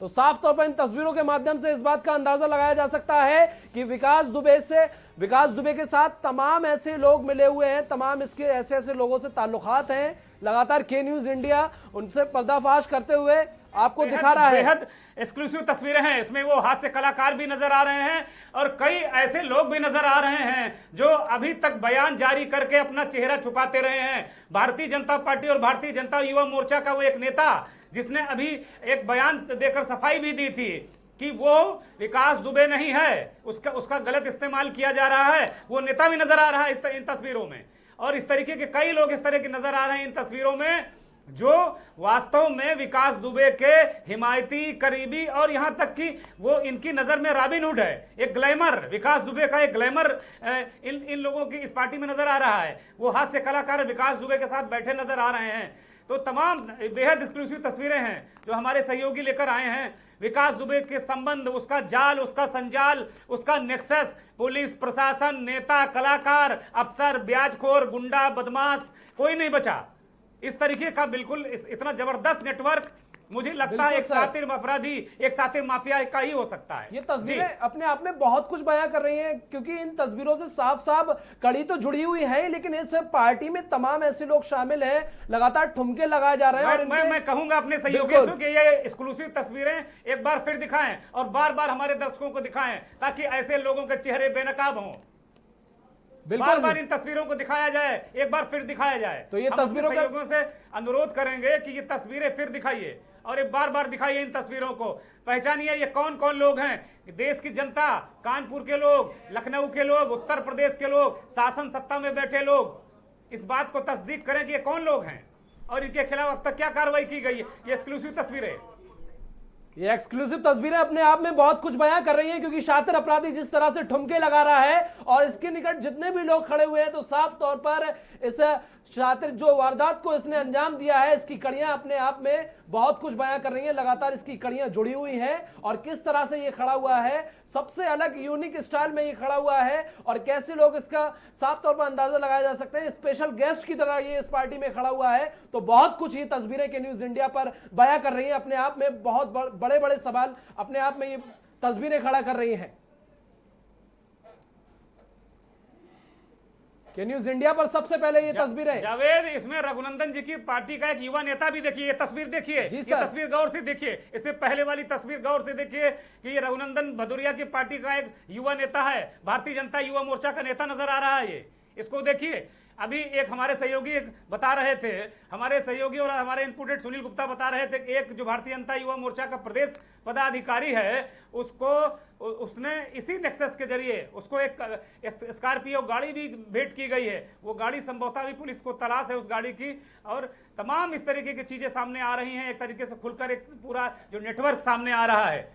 तो साफ तौर पर इन तस्वीरों के माध्यम से इस बात का अंदाजा लगाया जा सकता है कि विकास दुबे के साथ तमाम ऐसे लोग मिले हुए हैं, तमाम इसके ऐसे लोगों से ताल्लुकात हैं। लगातार के न्यूज इंडिया उनसे पर्दाफाश करते हुए आपको दिखा रहा है। बेहद एक्सक्लूसिव तस्वीरें हैं, इसमें वो हास्य कलाकार भी नजर आ रहे हैं और कई ऐसे लोग भी नजर आ रहे हैं जो अभी तक बयान जारी करके अपना चेहरा छुपाते रहे हैं। भारतीय जनता पार्टी और भारतीय जनता युवा मोर्चा का वो एक नेता जिसने अभी एक बयान देकर सफाई भी दी थी कि वो विकास दुबे नहीं है, उसका गलत इस्तेमाल किया जा रहा है, वो नेता भी नजर आ रहा है इन तस्वीरों में। और इस तरीके के कई लोग इस तरह के नजर आ रहे हैं इन तस्वीरों में जो वास्तव में विकास दुबे के हिमायती, करीबी और यहां तक कि वो इनकी नजर में रॉबिनहुड है, एक ग्लैमर, विकास दुबे का एक ग्लैमर इन लोगों की इस पार्टी में नजर आ रहा है। वो हास्य कलाकार विकास दुबे के साथ बैठे नजर आ रहे हैं। तो तमाम बेहद एक्सक्लूसिव तस्वीरें हैं जो हमारे सहयोगी लेकर आए हैं। विकास दुबे के संबंध, उसका जाल, उसका संजाल, उसका नेक्सस, पुलिस प्रशासन, नेता, कलाकार, अफसर, ब्याजखोर, गुंडा, बदमाश, कोई नहीं बचा। इस तरीके का बिल्कुल इतना जबरदस्त नेटवर्क मुझे लगता है एक सातिर अपराधी, एक सातिर माफिया का ही हो सकता है। ये तस्वीरें अपने आप में बहुत कुछ बयां कर रही हैं, क्योंकि इन तस्वीरों से साफ साफ कड़ी तो जुड़ी हुई है, लेकिन इस पार्टी में तमाम ऐसे लोग शामिल हैं, लगातार ठुमके लगाए जा रहे हैं। मैं कहूंगा अपने सहयोगियों से कि ये एक्सक्लूसिव तस्वीरें एक बार फिर दिखाएं और बार बार हमारे दर्शकों को दिखाएं ताकि ऐसे लोगों के चेहरे बेनकाब हों। बार बार इन तस्वीरों को दिखाया जाए, एक बार फिर दिखाया जाए। तो ये तस्वीरों सहयोगियों से अनुरोध करेंगे कि ये तस्वीरें फिर दिखाइए और एक बार बार दिखाइए इन तस्वीरों को। पहचानिए ये कौन कौन लोग हैं। देश की जनता, कानपुर के लोग, लखनऊ के लोग, उत्तर प्रदेश के लोग, शासन सत्ता में बैठे लोग इस बात को तस्दीक करें कि ये कौन लोग हैं और इनके खिलाफ अब तक क्या कार्रवाई की गई है। ये एक्सक्लूसिव तस्वीरें, ये एक्सक्लूसिव तस्वीरें अपने आप में बहुत कुछ बयां कर रही हैं, क्योंकि शातिर अपराधी जिस तरह से ठुमके लगा रहा है और इसके निकट जितने भी लोग खड़े हुए हैं, तो साफ तौर पर इस शातिर जो वारदात को इसने अंजाम दिया है, इसकी कड़ियां अपने आप में बहुत कुछ बयां कर रही हैं। लगातार इसकी कड़ियां जुड़ी हुई हैं और किस तरह से ये खड़ा हुआ है, सबसे अलग यूनिक स्टाइल में ये खड़ा हुआ है और कैसे लोग इसका साफ तौर पर अंदाजा लगाया जा सकता है। स्पेशल गेस्ट की तरह ये इस पार्टी में खड़ा हुआ है। तो बहुत कुछ ये तस्वीरें के न्यूज इंडिया पर बयां कर रही हैं, अपने आप में बहुत बड़े बड़े सवाल अपने आप में ये तस्वीरें खड़ा कर रही हैं। के न्यूज इंडिया पर सबसे पहले ये तस्वीरें। जावेद, इसमें रघुनंदन जी की पार्टी का एक युवा नेता भी देखिए, ये तस्वीर देखिए, ये तस्वीर गौर से देखिए, इससे पहले वाली तस्वीर गौर से देखिए कि ये रघुनंदन भदौरिया की पार्टी का एक युवा नेता है, भारतीय जनता युवा मोर्चा का नेता नजर आ रहा है। ये इसको देखिए। अभी एक हमारे सहयोगी बता रहे थे, हमारे सहयोगी और हमारे इनपुट हेड सुनील गुप्ता बता रहे थे, एक जो भारतीय जनता युवा मोर्चा का प्रदेश पदाधिकारी है, उसने इसी नेक्सस के जरिए उसको एक स्कॉर्पियो गाड़ी भी भेंट की गई है। वो गाड़ी संभवतः भी पुलिस को तलाश है उस गाड़ी की, और तमाम इस तरीके की चीजें सामने आ रही हैं। एक तरीके से खुलकर एक पूरा जो नेटवर्क सामने आ रहा है।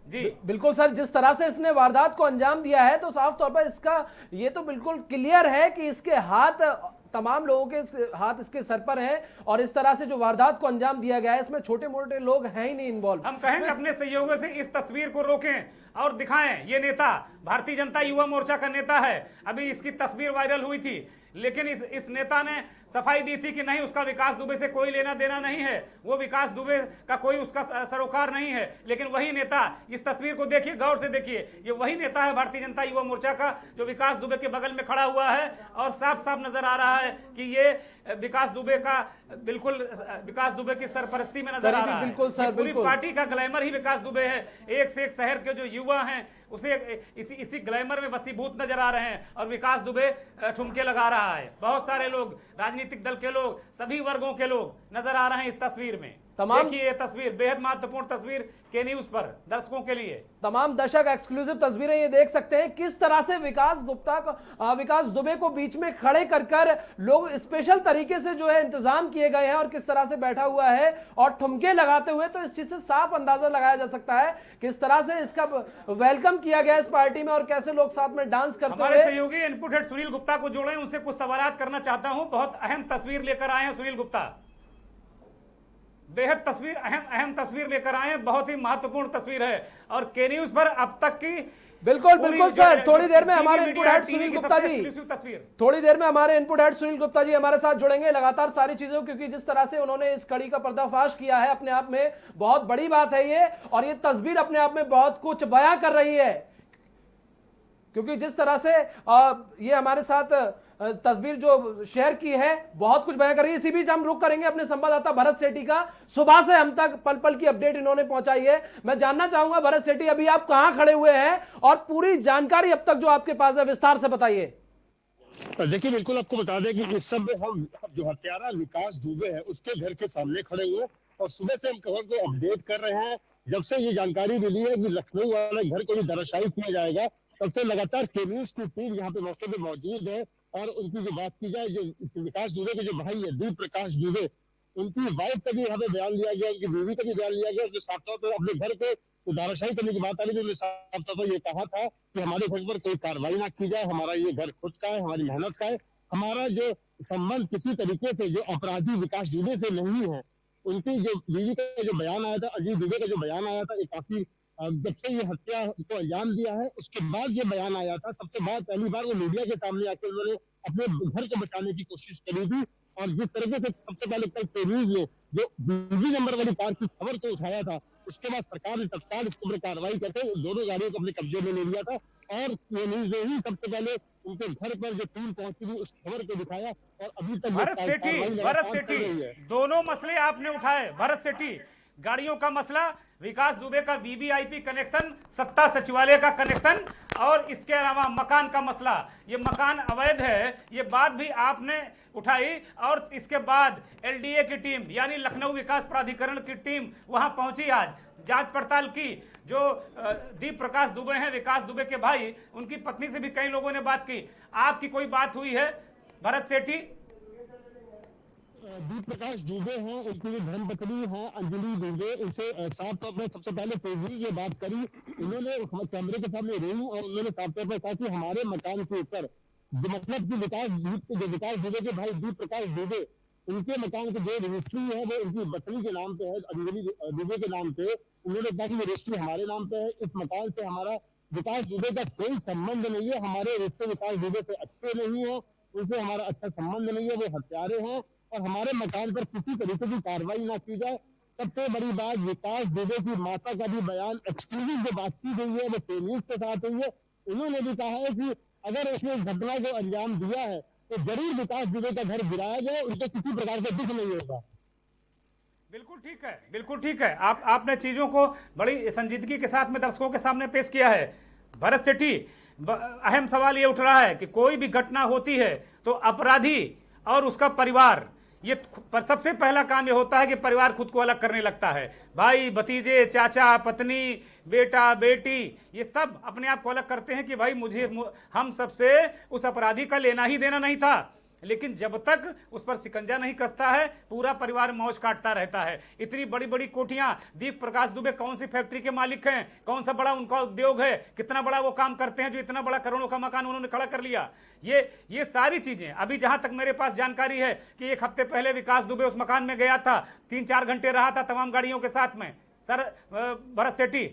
जी बिल्कुल सर, जिस तरह से इसने वारदात को अंजाम दिया है तो साफ तौर पर इसका ये तो बिल्कुल क्लियर है कि इसके हाथ, तमाम लोगों के हाथ इसके सर पर हैं, और इस तरह से जो वारदात को अंजाम दिया गया है इसमें छोटे मोटे लोग हैं ही नहीं इन्वॉल्व। हम कहेंगे अपने सहयोगियों से इस तस्वीर को रोकें और दिखाएं। ये नेता भारतीय जनता युवा मोर्चा का नेता है। अभी इसकी तस्वीर वायरल हुई थी, लेकिन इस नेता ने सफाई दी थी कि नहीं, उसका विकास दुबे से कोई लेना देना नहीं है, वो विकास दुबे का कोई उसका सरोकार नहीं है। लेकिन वही नेता, इस तस्वीर को देखिए, गौर से देखिए, ये वही नेता है भारतीय जनता युवा मोर्चा का जो विकास दुबे के बगल में खड़ा हुआ है, और साफ साफ नजर आ रहा है कि ये विकास दुबे का, बिल्कुल विकास दुबे की सरपरस्ती में नजर आ रहा है। बिल्कुल सर, पूरी पार्टी का ग्लैमर ही विकास दुबे है। एक से एक शहर के जो युवा हैं उसे इसी ग्लैमर में वसीभूत नजर आ रहे हैं, और विकास दुबे ठुमके लगा रहा है। बहुत सारे लोग, राजनीतिक दल के लोग, सभी वर्गों के लोग नजर आ रहे हैं इस तस्वीर में। तमाम देखिए ये तस्वीर बेहद महत्वपूर्ण तस्वीर के न्यूज पर दर्शकों के लिए। तमाम दर्शक एक्सक्लूसिव तस्वीरें ये देख सकते हैं किस तरह से विकास दुबे को बीच में खड़े कर लोग स्पेशल तरीके से जो है इंतजाम किए गए हैं, और किस तरह से बैठा हुआ है और ठुमके लगाते हुए। तो इस चीज से साफ अंदाजा लगाया जा सकता है किस तरह से इसका वेलकम किया गया इस पार्टी में, और कैसे लोग साथ में डांस करते हुए। हमारे सहयोगी इनपुट हेड सुनील गुप्ता को जोड़े, उनसे कुछ सवाल करना चाहता हूं। बहुत अहम तस्वीर लेकर आए हैं सुनील गुप्ता, बेहद तस्वीर, अहम तस्वीर लेकर आए हैं, बहुत ही महत्वपूर्ण तस्वीर है। और के न्यूज पर अब तक की बिल्कुल सर, थोड़ी देर में हमारे इनपुट हेड सुनील गुप्ता जी, थोड़ी देर में हमारे इनपुट हेड सुनील गुप्ता जी हमारे साथ जुड़ेंगे लगातार सारी चीजों, क्योंकि जिस तरह से उन्होंने इस कड़ी का पर्दाफाश किया है अपने आप में बहुत बड़ी बात है ये, और ये तस्वीर अपने आप में बहुत कुछ बयां कर रही है। क्योंकि जिस तरह से ये हमारे साथ तस्वीर जो शेयर की है बहुत कुछ बयां कर रही है। इसी बीच हम रुक करेंगे अपने संवाददाता भरत सेठी का, सुबह से हम तक पल पल की अपडेट इन्होंने पहुंचाई है। मैं जानना चाहूंगा भरत सेठी, अभी आप कहां खड़े हुए हैं और पूरी जानकारी अब तक जो आपके पास है विस्तार से बताइए। देखिए, बिल्कुल आपको बता दें कि इस सब हम जो हत्यारा विकास दुबे है उसके घर के सामने खड़े हुए, और सुबह से हम खबर को अपडेट कर रहे हैं। जब से ये जानकारी मिली है कि लखनऊ वाले घर को धराशायी किया जाएगा, तब से लगातार के न्यूज की टीम यहाँ पे मौके पे मौजूद है। और उनकी जो बात की जाए, जो विकास दुबे के जो भाई है दीप प्रकाश दुबे, उनकी वाइफ का भी यहाँ पे बयान लिया गया, उनकी बीवी का भी बयान लिया गया। उसके साफ तौर पर अपने घर पे धराशायी करने की बात आ रही थी, उन्होंने साफ तौर पर ये कहा था कि हमारे घर पर कोई कार्रवाई ना की जाए, हमारा ये घर खुद का है, हमारी मेहनत का है, हमारा जो संबंध किसी तरीके से जो अपराधी विकास दुबे से नहीं है। उनकी जो बीवी का जो बयान आया था, अजीत दुबे का जो बयान आया था, ये काफी, जब से ये हत्या को अंजाम दिया है उसके बाद ये बयान आया था, सबसे बाद पहली बार वो मीडिया के सामने आकर उन्होंने अपने घर को बचाने की कोशिश करी थी। और जिस तरीके से सबसे पहले कल न्यूज ने जो बीवी नंबर वाली कार की खबर को उठाया था, उसके बाद सरकार ने तत्काल इसके ऊपर कार्रवाई करके दोनों गाड़ियों को अपने कब्जे में ले लिया था। और ये न्यूज ने ही सबसे पहले उनके घर पर जो टीम पहुंची थी उस खबर को दिखाया, और अभी तक भरत सेठी दोनों मसले आपने उठाए। भरत सेठी, गाड़ियों का मसला, विकास दुबे का वीवीआईपी कनेक्शन, सत्ता सचिवालय का कनेक्शन, और इसके अलावा मकान का मसला। ये मकान अवैध है, ये बात भी आपने उठाई। और इसके बाद एलडीए की टीम यानी लखनऊ विकास प्राधिकरण की टीम वहां पहुंची, आज जांच पड़ताल की। जो दीप प्रकाश दुबे हैं, विकास दुबे के भाई, उनकी पत्नी से भी कई लोगों ने बात की। आपकी कोई बात हुई है भरत सेठी? दीप प्रकाश दुबे हैं, उनकी जो धर्मपत्नी है अंजलि दुबे, उनसे साफ तौर पर सबसे पहले तेजस ने बात करी। उन्होंने कैमरे के सामने रोई और उन्होंने साफ तौर पर कहा कि हमारे मकान के ऊपर जो मतलब कि विकास दुबे के भाई दीप प्रकाश दुबे, उनके मकान की जो रजिस्ट्री है वो उनकी पत्नी के नाम पे है, अंजलि दुबे के नाम पे। उन्होंने कहा कि ये रजिस्ट्री हमारे नाम पे है, इस मकान से हमारा विकास दुबे का कोई संबंध नहीं है, हमारे रिश्ते विकास दुबे से अच्छे नहीं है, उनसे हमारा अच्छा संबंध नहीं है, वो हत्यारे हैं, और हमारे मकान पर किसी तरीके की कार्रवाई ना की जाए। सबसे बड़ी बात, विकास दुबे की माता का भी बयान, एक्सक्लूसिव जो बात की गई है वो न्यूज के साथ हुई है। उन्होंने भी कहा है कि अगर उसने इस घटना को अंजाम दिया है तो जरूर विकास दुबे का घर गिराया जाए, उनको किसी प्रकार का दुख नहीं होगा। बिल्कुल ठीक है, बिल्कुल ठीक है। आपने चीजों को बड़ी संजीदगी के साथ में दर्शकों के सामने पेश किया है। भरत सेठी, अहम सवाल ये उठ रहा है कि कोई भी घटना होती है तो अपराधी और उसका परिवार, ये सबसे पहला काम ये होता है कि परिवार खुद को अलग करने लगता है। भाई, भतीजे, चाचा, पत्नी, बेटा, बेटी, ये सब अपने आप को अलग करते हैं कि भाई हम सबसे उस अपराधी का लेना ही देना नहीं था। लेकिन जब तक उस पर शिकंजा नहीं कसता है, पूरा परिवार मौज काटता रहता है। इतनी बड़ी बड़ी कोठियां, दीप प्रकाश दुबे कौन सी फैक्ट्री के मालिक हैं, कौन सा बड़ा उनका उद्योग है, कितना बड़ा वो काम करते हैं जो इतना बड़ा करोड़ों का मकान उन्होंने खड़ा कर लिया। ये सारी चीजें, अभी जहां तक मेरे पास जानकारी है कि एक हफ्ते पहले विकास दुबे उस मकान में गया था, 3-4 घंटे रहा था तमाम गाड़ियों के साथ में। सर भरत सेठी,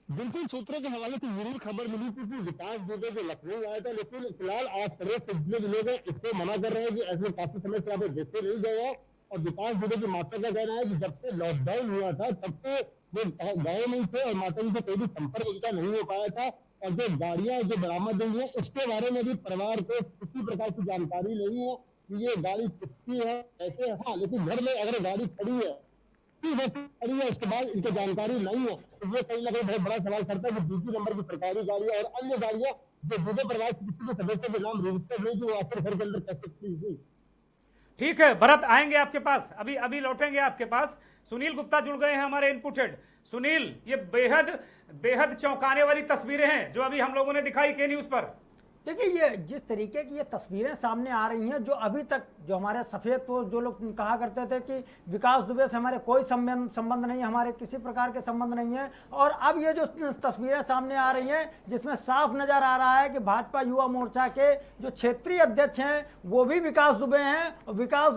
बिल्कुल सूत्रों के हवाले से जरूर खबर मिली थी कि विकास दुबे जो लखनऊ आया था, लेकिन फिलहाल आज सरे सिलसिले के लोग इसको मना कर रहे हैं कि ऐसे काफी समय से आप देखते नहीं गए हैं। और विकास दुबे की माता का कहना है कि जब से लॉकडाउन हुआ था तब से वो गाँव में ही थे और माता जी से कोई भी संपर्क उनका नहीं हो पाया था। और जो गाड़ियां जो बरामद हुई है उसके बारे में भी परिवार को किसी प्रकार की जानकारी नहीं है कि ये गाड़ी किसकी है, ऐसे। हाँ, लेकिन घर में अगर गाड़ी खड़ी है उसके बाद इनकी जानकारी नहीं है, तो ये कहीं ना कहीं बहुत बड़ा सवाल करता है कि दूसरी नंबर की सरकारी गाड़ियां और अन्य गाड़ियां जो दुबे परिवार के किसी के सदस्य के नाम रजिस्टर नहीं थी, वो आखिर घर के अंदर कैसे थी। ठीक है भरत, आएंगे आपके पास, अभी लौटेंगे आपके पास। सुनील गुप्ता जुड़ गए हैं हमारे इनपुट हेड। सुनील, ये बेहद चौंकाने वाली तस्वीरें हैं जो अभी हम लोगों ने दिखाई के न्यूज पर। देखिए, ये जिस तरीके की ये तस्वीरें सामने आ रही हैं, जो अभी तक जो हमारे सफ़ेद तो जो लोग कहा करते थे कि विकास दुबे से हमारे कोई संबंध नहीं है, हमारे किसी प्रकार के संबंध नहीं है, और अब ये जो तस्वीरें सामने आ रही हैं जिसमें साफ नज़र आ रहा है कि भाजपा युवा मोर्चा के जो क्षेत्रीय अध्यक्ष हैं वो भी विकास दुबे हैं। विकास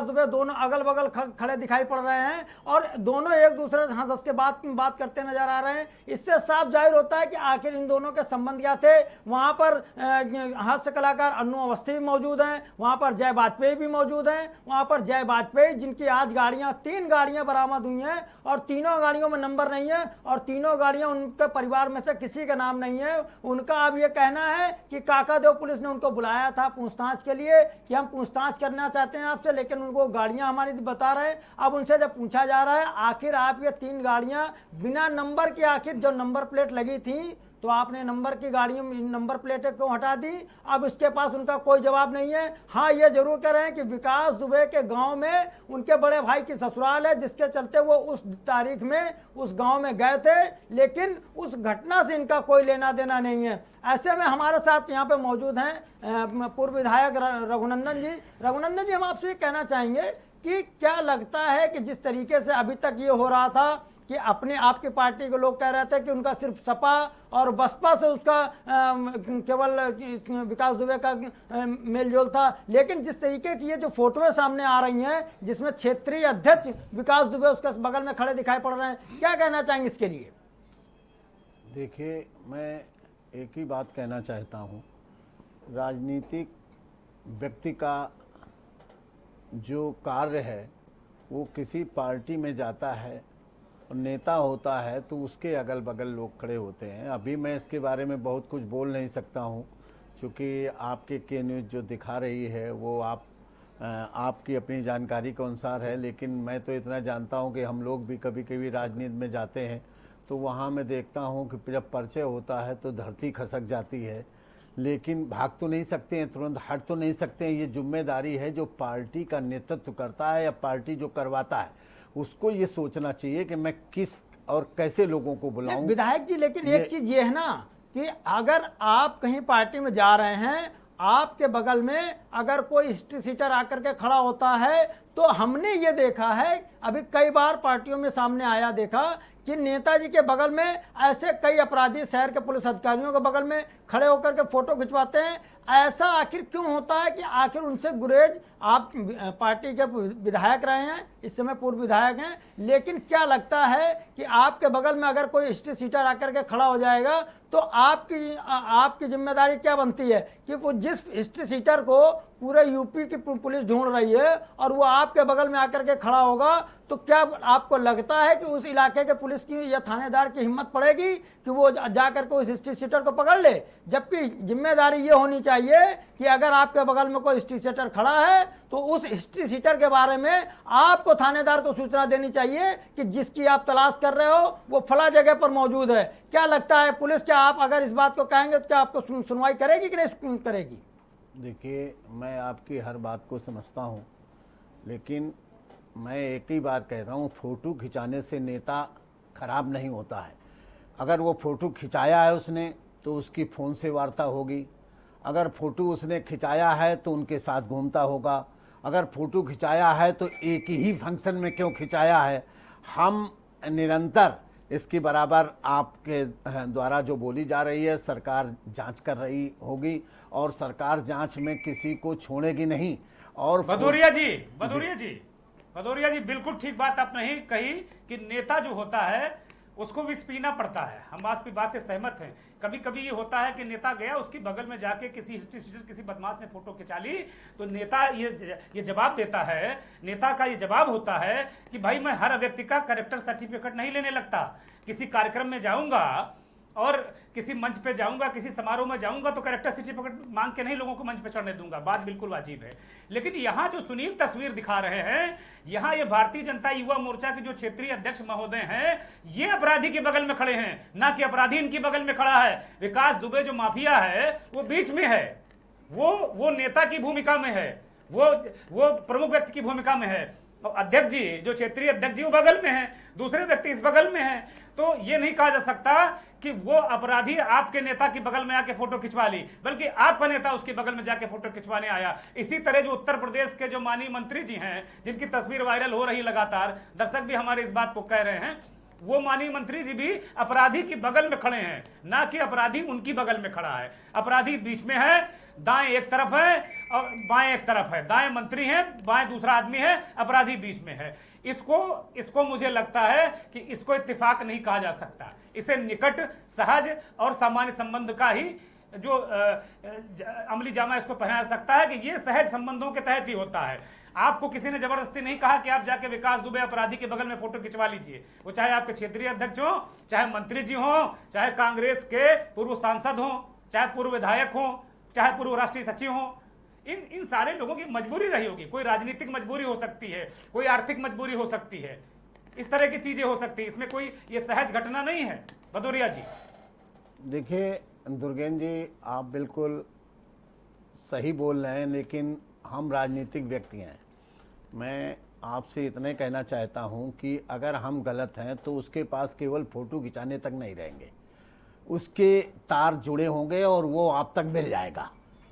दुबे दोनों अगल बगल खड़े दिखाई पड़ रहे हैं और दोनों एक दूसरे से हंस के बात करते नजर आ रहे हैं। इससे साफ जाहिर होता है कि आखिर इन दोनों के संबंध क्या थे। वहाँ पर हास्य कलाकार अन्नू अवस्थी भी मौजूद हैं, वहां पर जय वाजपेयी भी मौजूद हैं। वहां पर जय वाजपेयी जिनकी आज 3 गाड़ियां बरामद हुई हैं और तीनों गाड़ियों में नंबर नहीं है और तीनों गाड़ियां उनके परिवार में से किसी का नाम नहीं है। उनका अब ये कहना है कि काकादेव पुलिस ने उनको बुलाया था पूछताछ के लिए कि हम पूछताछ करना चाहते हैं आपसे, लेकिन उनको गाड़ियां हमारी बता रहे हैं। अब उनसे जब पूछा जा रहा है आखिर आप ये 3 गाड़ियां बिना नंबर की, आखिर जो नंबर प्लेट लगी थी तो आपने नंबर की गाड़ियों में नंबर प्लेटें क्यों हटा दी, अब इसके पास उनका कोई जवाब नहीं है। हाँ, ये जरूर कह रहे हैं कि विकास दुबे के गांव में उनके बड़े भाई की ससुराल है, जिसके चलते वो उस तारीख में उस गांव में गए थे, लेकिन उस घटना से इनका कोई लेना देना नहीं है। ऐसे में हमारे साथ यहाँ पे मौजूद हैं पूर्व विधायक रघुनंदन जी। हम आपसे ये कहना चाहेंगे कि क्या लगता है कि जिस तरीके से अभी तक ये हो रहा था कि अपने आपकी पार्टी के लोग कह रहे थे कि उनका सिर्फ सपा और बसपा से उसका केवल विकास दुबे का मेलजोल था, लेकिन जिस तरीके की ये जो फोटोएं सामने आ रही हैं जिसमें क्षेत्रीय अध्यक्ष विकास दुबे उसके बगल में खड़े दिखाई पड़ रहे हैं, क्या कहना चाहेंगे इसके लिए? देखिए, मैं एक ही बात कहना चाहता हूँ, राजनीतिक व्यक्ति का जो कार्य है वो किसी पार्टी में जाता है और नेता होता है तो उसके अगल बगल लोग खड़े होते हैं। अभी मैं इसके बारे में बहुत कुछ बोल नहीं सकता हूं, क्योंकि आपके के न्यूज़ जो दिखा रही है वो आपकी अपनी जानकारी के अनुसार है। लेकिन मैं तो इतना जानता हूं कि हम लोग भी कभी कभी राजनीति में जाते हैं तो वहां मैं देखता हूं कि जब परिचय होता है तो धरती खसक जाती है, लेकिन भाग तो नहीं सकते हैं, तुरंत हट तो नहीं सकते हैं। ये जिम्मेदारी है जो पार्टी का नेतृत्व करता है या पार्टी जो करवाता है उसको ये सोचना चाहिए कि मैं किस और कैसे लोगों को बुलाऊं। विधायक जी, लेकिन एक चीज ये है ना कि अगर आप कहीं पार्टी में जा रहे हैं, आपके बगल में अगर कोई हिस्ट्री सीटर आकर के खड़ा होता है तो हमने ये देखा है, अभी कई बार पार्टियों में सामने आया देखा कि नेताजी के बगल में ऐसे कई अपराधी शहर के पुलिस अधिकारियों के बगल में खड़े होकर के फोटो खिंचवाते हैं। ऐसा आखिर क्यों होता है कि आखिर उनसे गुरेज? आप पार्टी के विधायक रहे हैं, इस समय पूर्व विधायक हैं, लेकिन क्या लगता है कि आपके बगल में अगर कोई हिस्ट्री सीटर आकर के खड़ा हो जाएगा तो आपकी जिम्मेदारी क्या बनती है कि वो जिस हिस्ट्री सीटर को पूरे यूपी की पुलिस ढूंढ रही है और वो आपके बगल में आकर के खड़ा होगा, तो क्या आपको लगता है कि उस इलाके के पुलिस की या थानेदार की हिम्मत पड़ेगी कि वो जाकर के उस स्ट्रीट सीटर को पकड़ ले? जबकि जिम्मेदारी ये होनी चाहिए कि अगर आपके बगल में कोई स्ट्रीट सीटर खड़ा है तो उस स्ट्रीट सीटर के बारे में आपको थानेदार को सूचना देनी चाहिए कि जिसकी आप तलाश कर रहे हो वो फला जगह पर मौजूद है। क्या लगता है पुलिस, क्या आप अगर इस बात को कहेंगे तो क्या आपको सुनवाई करेगी कि नहीं करेगी? देखिए, मैं आपकी हर बात को समझता हूँ, लेकिन मैं एक ही बार कह रहा हूँ, फ़ोटो खिंचाने से नेता खराब नहीं होता है। अगर वो फ़ोटो खिंचाया है उसने तो उसकी फ़ोन से वार्ता होगी, अगर फ़ोटो उसने खिंचाया है तो उनके साथ घूमता होगा, अगर फ़ोटो खिंचाया है तो एक ही फंक्शन में क्यों खिंचाया है। हम निरंतर इसकी बराबर आपके द्वारा जो बोली जा रही है, सरकार जांच कर रही होगी और सरकार जांच में किसी को छोड़ेगी नहीं। और भदौरिया जी बिल्कुल ठीक बात आपने ही कही कि नेता जो होता है उसको भी पीना पड़ता है। हम आपकी बात से सहमत हैं। कभी कभी ये होता है कि नेता गया, उसकी बगल में जाके किसी बदमाश ने फोटो खिंचा ली, तो नेता ये जवाब देता है, नेता का ये जवाब होता है कि भाई मैं हर व्यक्ति का कैरेक्टर सर्टिफिकेट नहीं लेने लगता। किसी कार्यक्रम में जाऊंगा और किसी मंच पे जाऊंगा, किसी समारोह में जाऊंगा तो कैरेक्टर सर्टिफिकेट मांग के नहीं लोगों को मंच पे चढ़ने दूंगा। बात बिल्कुल वाजिब है। लेकिन यहाँ जो सुनील तस्वीर दिखा रहे हैं, यहाँ ये भारतीय जनता युवा मोर्चा के जो क्षेत्रीय अध्यक्ष महोदय हैं, ये अपराधी के बगल में खड़े हैं, ना कि अपराधी इनकी बगल में खड़ा है। विकास दुबे जो माफिया है वो बीच में है, वो नेता की भूमिका में है, वो प्रमुख व्यक्ति की भूमिका में है। अध्यक्ष जी जो क्षेत्रीय अध्यक्ष जी वो बगल में है, दूसरे व्यक्ति इस बगल में है। तो ये नहीं कहा जा सकता कि वो अपराधी आपके नेता की बगल में आके फोटो खिंचवा ली, बल्कि आपका नेता उसके बगल में जाके फोटो खिंचवाने आया। इसी तरह जो उत्तर प्रदेश के जो माननीय मंत्री जी हैं, जिनकी तस्वीर वायरल हो रही लगातार, दर्शक भी हमारे इस बात को कह रहे हैं, वो माननीय मंत्री जी भी अपराधी की बगल में खड़े हैं, ना कि अपराधी उनकी बगल में खड़ा है। अपराधी बीच में है, दाएं एक तरफ है और बाएं एक तरफ है, दाएं मंत्री है, बाएं दूसरा आदमी है, अपराधी बीच में है। इसको मुझे लगता है कि इसको इत्तेफाक नहीं कहा जा सकता। इसे निकट, सहज और सामान्य संबंध का ही जो अमली जामा इसको पहनाया जा सकता है कि ये सहज संबंधों के तहत ही होता है। आपको किसी ने जबरदस्ती नहीं कहा कि आप जाके विकास दुबे अपराधी के बगल में फोटो खिंचवा लीजिए। वो चाहे आपके क्षेत्रीय अध्यक्ष हो, चाहे मंत्री जी हो, चाहे कांग्रेस के पूर्व सांसद हो, चाहे पूर्व विधायक हो, चाहे पूर्व राष्ट्रीय सचिव हो। इन सारे लोगों की मजबूरी रही होगी। कोई राजनीतिक मजबूरी हो सकती है, कोई आर्थिक मजबूरी हो सकती है, इस तरह की चीजें हो सकती है। इसमें कोई ये सहज घटना नहीं है। भदौरिया जी देखिए, दुर्गेन जी आप बिल्कुल सही बोल रहे हैं, लेकिन हम राजनीतिक व्यक्ति हैं। मैं आपसे इतने कहना चाहता हूं कि अगर हम गलत हैं तो उसके पास केवल फोटो खिंचाने तक नहीं रहेंगे, उसके तार जुड़े होंगे और वो आप तक मिल जाएगा।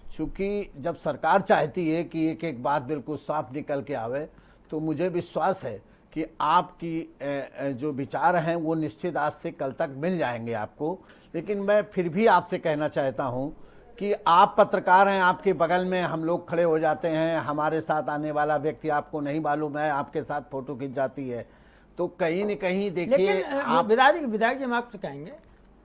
क्योंकि जब सरकार चाहती है कि एक एक बात बिल्कुल साफ निकल के आवे, तो मुझे विश्वास है कि आपकी जो विचार हैं वो निश्चित आज से कल तक मिल जाएंगे आपको। लेकिन मैं फिर भी आपसे कहना चाहता हूं कि आप पत्रकार हैं, आपके बगल में हम लोग खड़े हो जाते हैं, हमारे साथ आने वाला व्यक्ति आपको नहीं मालूम है, आपके साथ फोटो खिंच जाती है, तो कहीं न कहीं देखिए आप विधायक जी हम आपसे कहेंगे,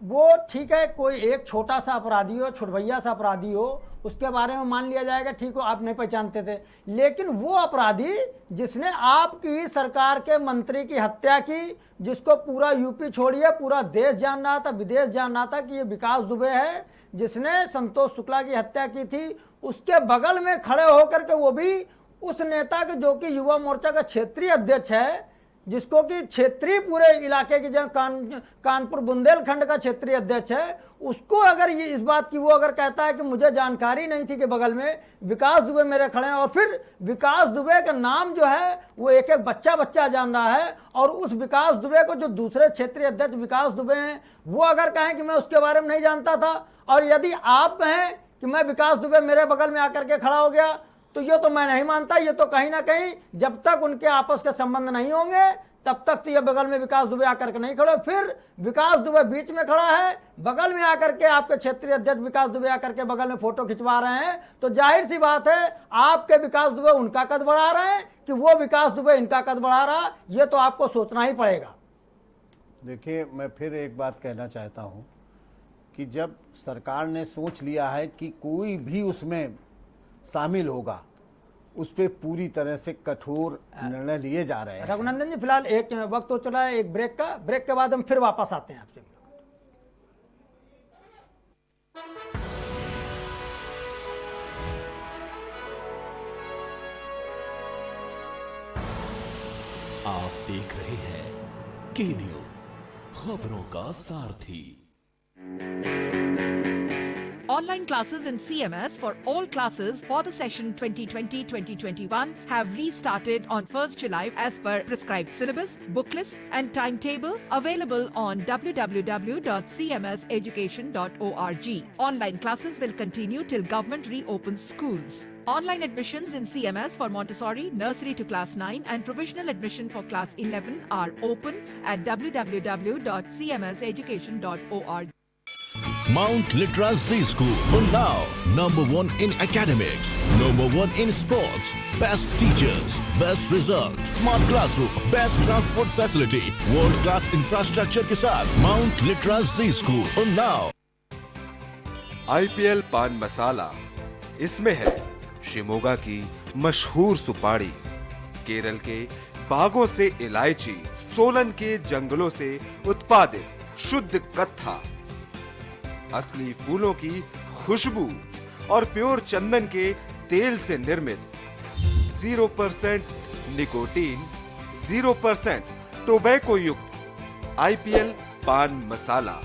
वो ठीक है, कोई एक छोटा सा अपराधी हो, छुटभैया सा अपराधी हो, उसके बारे में मान लिया जाएगा, ठीक हो, आप नहीं पहचानते थे। लेकिन वो अपराधी जिसने आपकी सरकार के मंत्री की हत्या की, जिसको पूरा यूपी छोड़िए पूरा देश जान रहा था, विदेश जान रहा था कि ये विकास दुबे है, जिसने संतोष शुक्ला की हत्या की थी, उसके बगल में खड़े होकर के वो भी उस नेता के जो कि युवा मोर्चा का क्षेत्रीय अध्यक्ष है, जिसको कि क्षेत्रीय पूरे इलाके की जो कानपुर बुंदेलखंड का क्षेत्रीय अध्यक्ष है, उसको अगर ये इस बात की वो अगर कहता है कि मुझे जानकारी नहीं थी कि बगल में विकास दुबे मेरे खड़े हैं, और फिर विकास दुबे का नाम जो है वो एक एक बच्चा जान रहा है, और उस विकास दुबे को जो दूसरे क्षेत्रीय अध्यक्ष विकास दुबे हैं वो अगर कहें कि मैं उसके बारे में नहीं जानता था, और यदि आप कहें कि मैं विकास दुबे मेरे बगल में आकर के खड़ा हो गया, तो ये तो मैं नहीं मानता। ये तो कहीं ना कहीं जब तक उनके आपस के संबंध नहीं होंगे तब तक तो ये बगल में विकास दुबे आकर के नहीं खड़े। फिर विकास दुबे बीच में खड़ा है, बगल में आकर के आपके क्षेत्रीय अध्यक्ष विकास दुबे आकर के बगल में फोटो खिंचवा रहे हैं, तो जाहिर सी बात है आपके विकास दुबे उनका कद बढ़ा रहे हैं कि वो विकास दुबे इनका कद बढ़ा रहा, ये तो आपको सोचना ही पड़ेगा। देखिए, मैं फिर एक बात कहना चाहता हूँ कि जब सरकार ने सोच लिया है कि कोई भी उसमें शामिल होगा उस पर पूरी तरह से कठोर निर्णय लिए जा रहे हैं। रघुनंदन जी, फिलहाल एक वक्त हो चला है एक ब्रेक का, ब्रेक के बाद हम फिर वापस आते हैं आपसे। आप देख रहे हैं के न्यूज, खबरों का सारथी। Online classes in CMS for all classes for the session 2020-2021 have restarted on 1st July as per prescribed syllabus, book list and timetable available on www.cmseducation.org. Online classes will continue till government reopens schools. Online admissions in CMS for Montessori, nursery to class 9 and provisional admission for class 11 are open at www.cmseducation.org. Mount Litra Z School, Unnao, #1 in academics, #1 in sports, best teachers, best result, smart classroom, best transport facility, world class infrastructure के साथ Mount Litra Z School, Unnao। IPL पान मसाला, इसमें है शिमोगा की मशहूर सुपारी, केरल के बागों से इलायची, सोलन के जंगलों से उत्पादित शुद्ध कत्था, असली फूलों की खुशबू और प्योर चंदन के तेल से निर्मित 0% निकोटीन, 0% टोबैको युक्त IPL पान मसाला।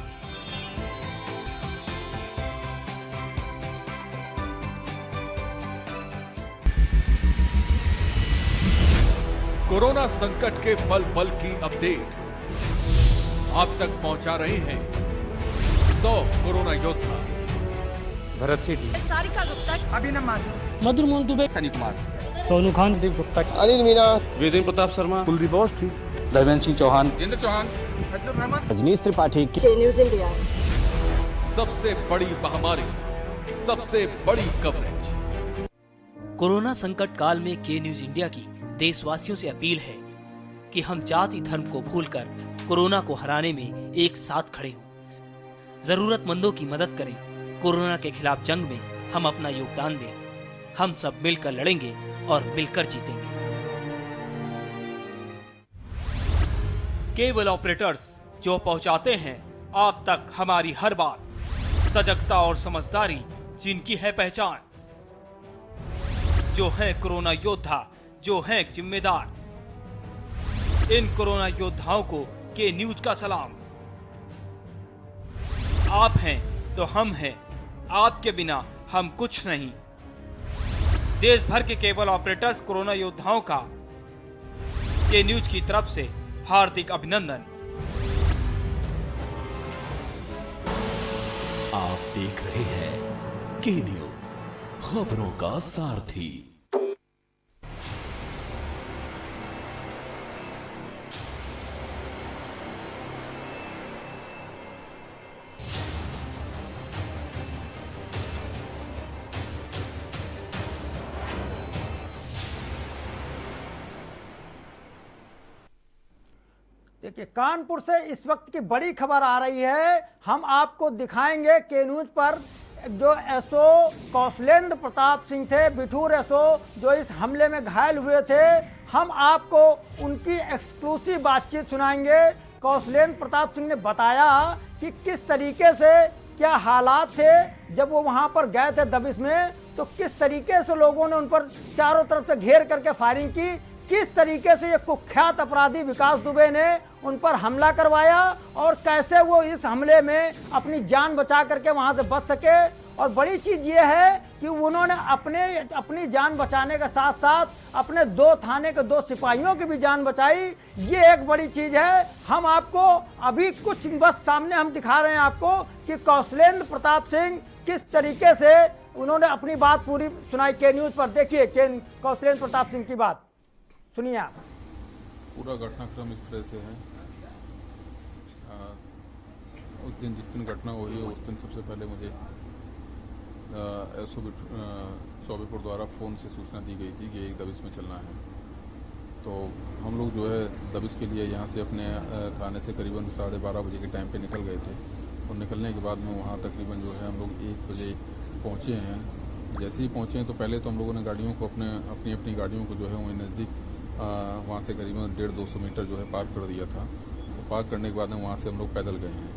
कोरोना संकट के पल पल की अपडेट आप तक पहुंचा रहे हैं 100 कोरोना योद्धा। भरत सेठी, सारिका गुप्ता, अभिनव माधव, मधुर मोहन दुबे, सनी कुमार, सोनू खान, दीप गुप्ता, अनिल मीना, वेदेंद्र प्रताप शर्मा, कुलदीप अवस्थी, धर्मेंद्र सिंह चौहान, जितेंद्र चौहान, रजनीश त्रिपाठी, न्यूज इंडिया। सबसे बड़ी महामारी, सबसे बड़ी कवरेज। कोरोना संकट काल में के न्यूज इंडिया की देशवासियों से अपील है कि हम जाति धर्म को भूलकर कोरोना को हराने में एक साथ खड़े हों, जरूरतमंदों की मदद करें। कोरोना के खिलाफ जंग में हम अपना योगदान दें। हम सब मिलकर लड़ेंगे और मिलकर जीतेंगे। केबल ऑपरेटर्स जो पहुंचाते हैं आप तक हमारी हर बात, सजगता और समझदारी जिनकी है पहचान, जो है कोरोना योद्धा, जो है जिम्मेदार। इन कोरोना योद्धाओं को के न्यूज का सलाम। आप हैं तो हम हैं, आपके बिना हम कुछ नहीं। देश भर के केबल ऑपरेटर्स कोरोना योद्धाओं का के न्यूज की तरफ से हार्दिक अभिनंदन। आप देख रहे हैं के न्यूज, खबरों का सारथी। देखिए, कानपुर से इस वक्त की बड़ी खबर आ रही है। हम आपको दिखाएंगे के न्यूज पर जो एसओ कौशलेंद्र प्रताप सिंह थे, बिठूर एसओ जो इस हमले में घायल हुए थे, हम आपको उनकी एक्सक्लूसिव बातचीत सुनाएंगे। कौशलेंद्र प्रताप सिंह ने बताया कि किस तरीके से क्या हालात थे जब वो वहां पर गए थे दबिश में, तो किस तरीके से लोगों ने उन पर चारों तरफ से घेर करके फायरिंग की, किस तरीके से ये कुख्यात अपराधी विकास दुबे ने उन पर हमला करवाया और कैसे वो इस हमले में अपनी जान बचा करके वहां से बच सके। और बड़ी चीज ये है कि उन्होंने अपनी जान बचाने के साथ साथ अपने 2 थाने के 2 सिपाहियों की भी जान बचाई। ये एक बड़ी चीज है। हम आपको अभी कुछ बस सामने हम दिखा रहे हैं आपको कि कौशलेंद्र प्रताप सिंह किस तरीके से उन्होंने अपनी बात पूरी सुनाई के न्यूज पर। देखिए कौशलेंद्र प्रताप सिंह की बात सुनिए आप। पूरा घटनाक्रम इस तरह से है, उस दिन जिस दिन घटना हुई है उस दिन सबसे पहले मुझे एसओ चौबेपुर द्वारा फ़ोन से सूचना दी गई थी कि एक दबिश में चलना है। तो हम लोग जो है दबिश के लिए यहाँ से अपने थाने से करीबन 12:30 बजे के टाइम पे निकल गए थे और निकलने के बाद में वहाँ तकरीबन जो है हम लोग 1 बजे पहुँचे हैं जैसे ही पहुँचे तो पहले तो हम लोगों ने गाड़ियों को अपनी अपनी गाड़ियों को जो है वहीं नज़दीक वहाँ से करीबन 150-200 मीटर जो है पार्क कर दिया था। तो पार्क करने के बाद में वहाँ से हम लोग पैदल गए हैं।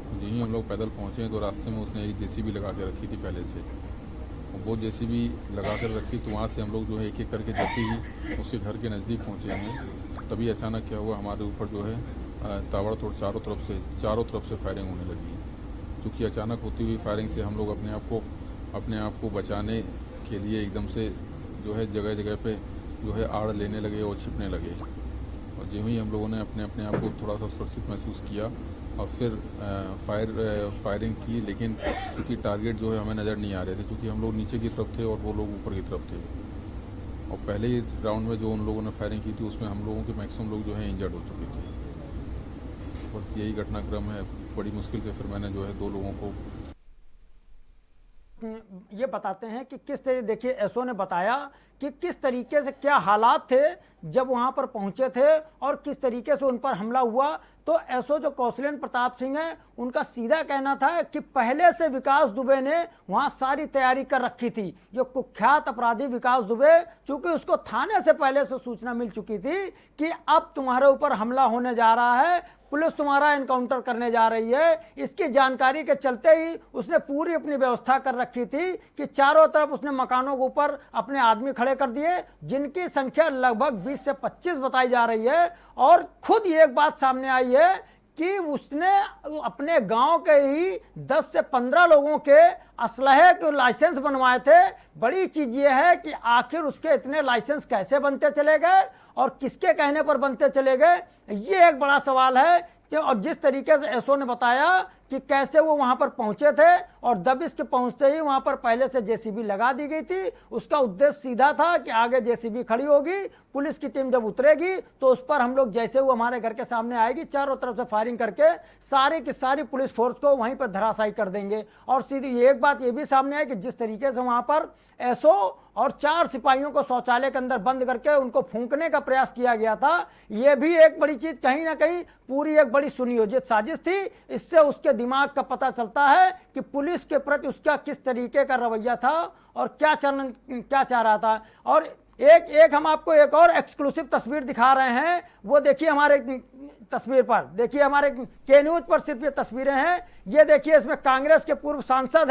तो यहीं हम लोग पैदल पहुँचे तो रास्ते में उसने एक JCB लगा के रखी थी पहले से। वो JCB लगा कर रखी तो वहाँ से हम लोग जो है एक एक करके जैसे ही उसके घर के नज़दीक पहुँचे हैं तभी अचानक क्या हुआ, हमारे ऊपर जो है ताबड़तोड़ चारों तरफ से फायरिंग होने लगी। चूँकि अचानक होती हुई फायरिंग से हम लोग अपने आप को बचाने के लिए एकदम से जो है जगह जगह पे जो है आड़ लेने लगे और छिपने लगे। और जो ही हम लोगों ने अपने आप को थोड़ा सा सुरक्षित महसूस किया और फिर फायरिंग की, लेकिन क्योंकि टारगेट जो है हमें नज़र नहीं आ रहे थे, क्योंकि हम लोग नीचे की तरफ थे और वो लोग ऊपर की तरफ थे। और पहले ही राउंड में जो उन लोगों ने फायरिंग की थी उसमें हम लोगों के मैक्सिमम लोग जो है इंजर्ड हो चुके थे। बस यही घटनाक्रम है। बड़ी मुश्किल से फिर मैंने जो है 2 लोगों को ये बताते हैं कि किस तरह, देखिए एसओ ने बताया कि किस तरीके से क्या हालात थे जब वहां पर पहुंचे थे और किस तरीके से उन पर हमला हुआ। तो एसओ जो कौशलेंद्र प्रताप सिंह है उनका सीधा कहना था कि पहले से विकास दुबे ने वहां सारी तैयारी कर रखी थी। जो कुख्यात अपराधी विकास दुबे, चूंकि उसको थाने से पहले से सूचना मिल चुकी थी कि अब तुम्हारे ऊपर हमला होने जा रहा है, पुलिस तुम्हारा एनकाउंटर करने जा रही है, इसकी जानकारी के चलते ही उसने पूरी अपनी व्यवस्था कर रखी थी कि चारों तरफ उसने मकानों के ऊपर अपने आदमी खड़े कर दिए, जिनकी संख्या लगभग 20 से 25 बताई जा रही है। और खुद ये एक बात सामने आई है कि उसने अपने गांव के ही 10 से 15 लोगों के असलहे के लाइसेंस बनवाए थे। बड़ी चीज ये है कि आखिर उसके इतने लाइसेंस कैसे बनते चले गए और किसके कहने पर बनते चले गए, ये एक बड़ा सवाल है कि और जिस तरीके से एसओ ने बताया कि कैसे वो वहां पर पहुंचे थे और दबिश के पहुंचते ही वहां पर पहले से JCB लगा दी गई थी। उसका उद्देश्य सीधा था कि आगे JCB खड़ी होगी, पुलिस की टीम जब उतरेगी तो उस पर हम लोग जैसे वो हमारे घर के सामने आएगी चारों तरफ से फायरिंग करके सारी की सारी पुलिस फोर्स को वहीं पर धराशायी कर देंगे। और सीधी एक बात ये भी सामने है कि जिस तरीके से वहां पर एसओ और 4 सिपाहियों को शौचालय के अंदर बंद करके उनको फूंकने का प्रयास किया गया था, यह भी एक बड़ी चीज कहीं ना कहीं पूरी एक बड़ी सुनियोजित साजिश थी। इससे उसके दिमाग का पता चलता है कि पुलिस के प्रति उसका किस तरीके का रवैया था और क्या चाह रहा था। और एक हम आपको एक और एक्सक्लूसिव तस्वीर दिखा रहे हैं, वो देखिए हमारे तस्वीर पर, देखिए हमारे के न्यूज पर सिर्फ ये तस्वीरें हैं। ये देखिए इसमें कांग्रेस के पूर्व सांसद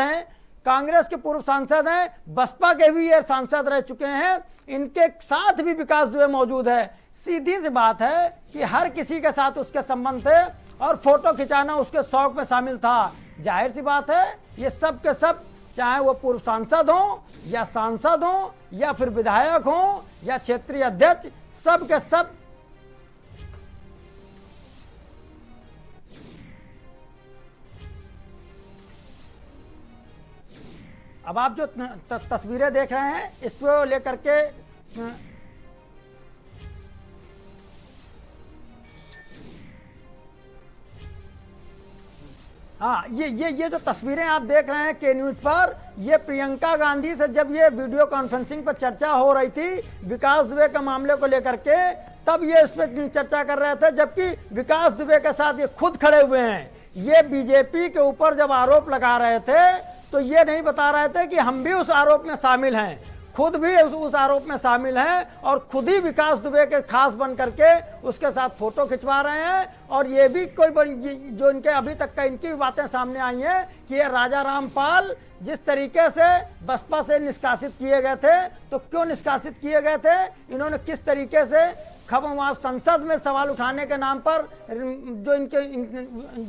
हैं, बसपा के भी ये सांसद रह चुके हैं, इनके साथ भी विकास दुबे मौजूद है। सीधी सी बात है कि हर किसी के साथ उसके संबंध थे और फोटो खिंचाना उसके शौक में शामिल था। जाहिर सी बात है ये सब के सब, चाहे वो पूर्व सांसद हो या सांसद हो या फिर विधायक हो या क्षेत्रीय अध्यक्ष, सब के सब अब आप जो तस्वीरें देख रहे हैं इसको लेकर के हाँ, ये जो तस्वीरें आप देख रहे हैं के न्यूज पर, ये प्रियंका गांधी से जब ये वीडियो कॉन्फ्रेंसिंग पर चर्चा हो रही थी विकास दुबे के मामले को लेकर के, तब ये इस पर चर्चा कर रहे थे, जबकि विकास दुबे के साथ ये खुद खड़े हुए हैं। ये बीजेपी के ऊपर जब आरोप लगा रहे थे तो ये नहीं बता रहे थे कि हम भी उस आरोप में शामिल हैं, खुद भी उस आरोप में शामिल हैं और खुद ही विकास दुबे के खास बन करके उसके साथ फोटो खिंचवा रहे हैं। और ये भी कोई बड़ी जो इनके अभी तक का इनकी बातें सामने आई हैं कि ये राजा रामपाल जिस तरीके से बसपा से निष्कासित किए गए थे, तो क्यों निष्कासित किए गए थे, इन्होंने किस तरीके से वहां संसद में सवाल उठाने के नाम पर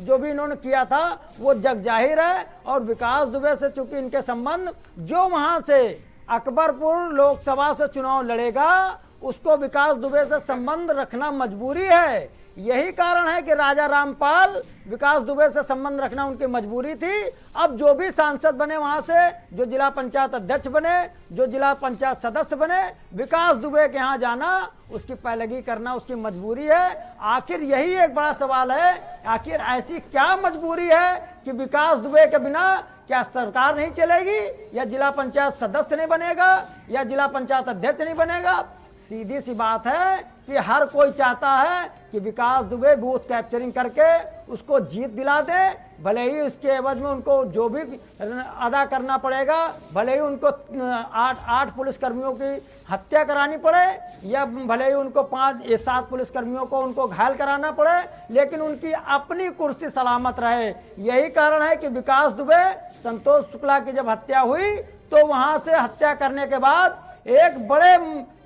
जो भी इन्होंने किया था वो जग जाहिर है। और विकास दुबे से चूंकि इनके संबंध, जो वहां से अकबरपुर लोकसभा से चुनाव लड़ेगा उसको विकास दुबे से संबंध रखना मजबूरी है। यही कारण है कि राजा रामपाल विकास दुबे से संबंध रखना उनकी मजबूरी थी। अब जो भी सांसद बने वहां से, जो जिला पंचायत अध्यक्ष बने, जो जिला पंचायत सदस्य बने, विकास दुबे के यहाँ जाना, उसकी पैलगी करना उसकी मजबूरी है। आखिर यही एक बड़ा सवाल है, आखिर ऐसी क्या मजबूरी है कि विकास दुबे के बिना क्या सरकार नहीं चलेगी, या जिला पंचायत सदस्य नहीं बनेगा, या जिला पंचायत अध्यक्ष नहीं बनेगा। सीधी सी बात है कि हर कोई चाहता है कि विकास दुबे बूथ कैप्चरिंग करके उसको जीत दिला दे, भले ही उसके एवज में उनको जो भी अदा करना पड़ेगा, भले ही उनको 8 पुलिसकर्मियों की हत्या करानी पड़े या भले ही उनको 5-7 पुलिसकर्मियों को उनको घायल कराना पड़े, लेकिन उनकी अपनी कुर्सी सलामत रहे। यही कारण है कि विकास दुबे, संतोष शुक्ला की जब हत्या हुई तो वहां से हत्या करने के बाद एक बड़े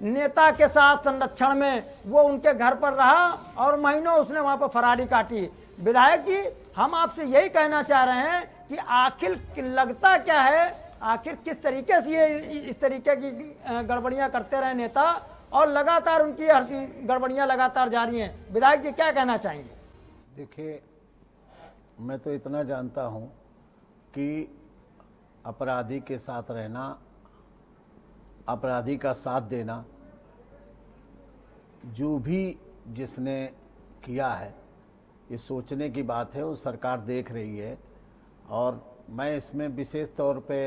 नेता के साथ संरक्षण में वो उनके घर पर रहा और महीनों उसने वहां पर फरारी काटी। विधायक जी, हम आपसे यही कहना चाह रहे हैं कि आखिर लगता क्या है, आखिर किस तरीके से ये इस तरीके की गड़बड़ियां करते रहे नेता और लगातार उनकी गड़बड़ियां लगातार जारी हैं। विधायक जी क्या कहना चाहेंगे? देखिए, मैं तो इतना जानता हूं कि अपराधी के साथ रहना, अपराधी का साथ देना, जो भी जिसने किया है, ये सोचने की बात है, वो सरकार देख रही है। और मैं इसमें विशेष तौर पे,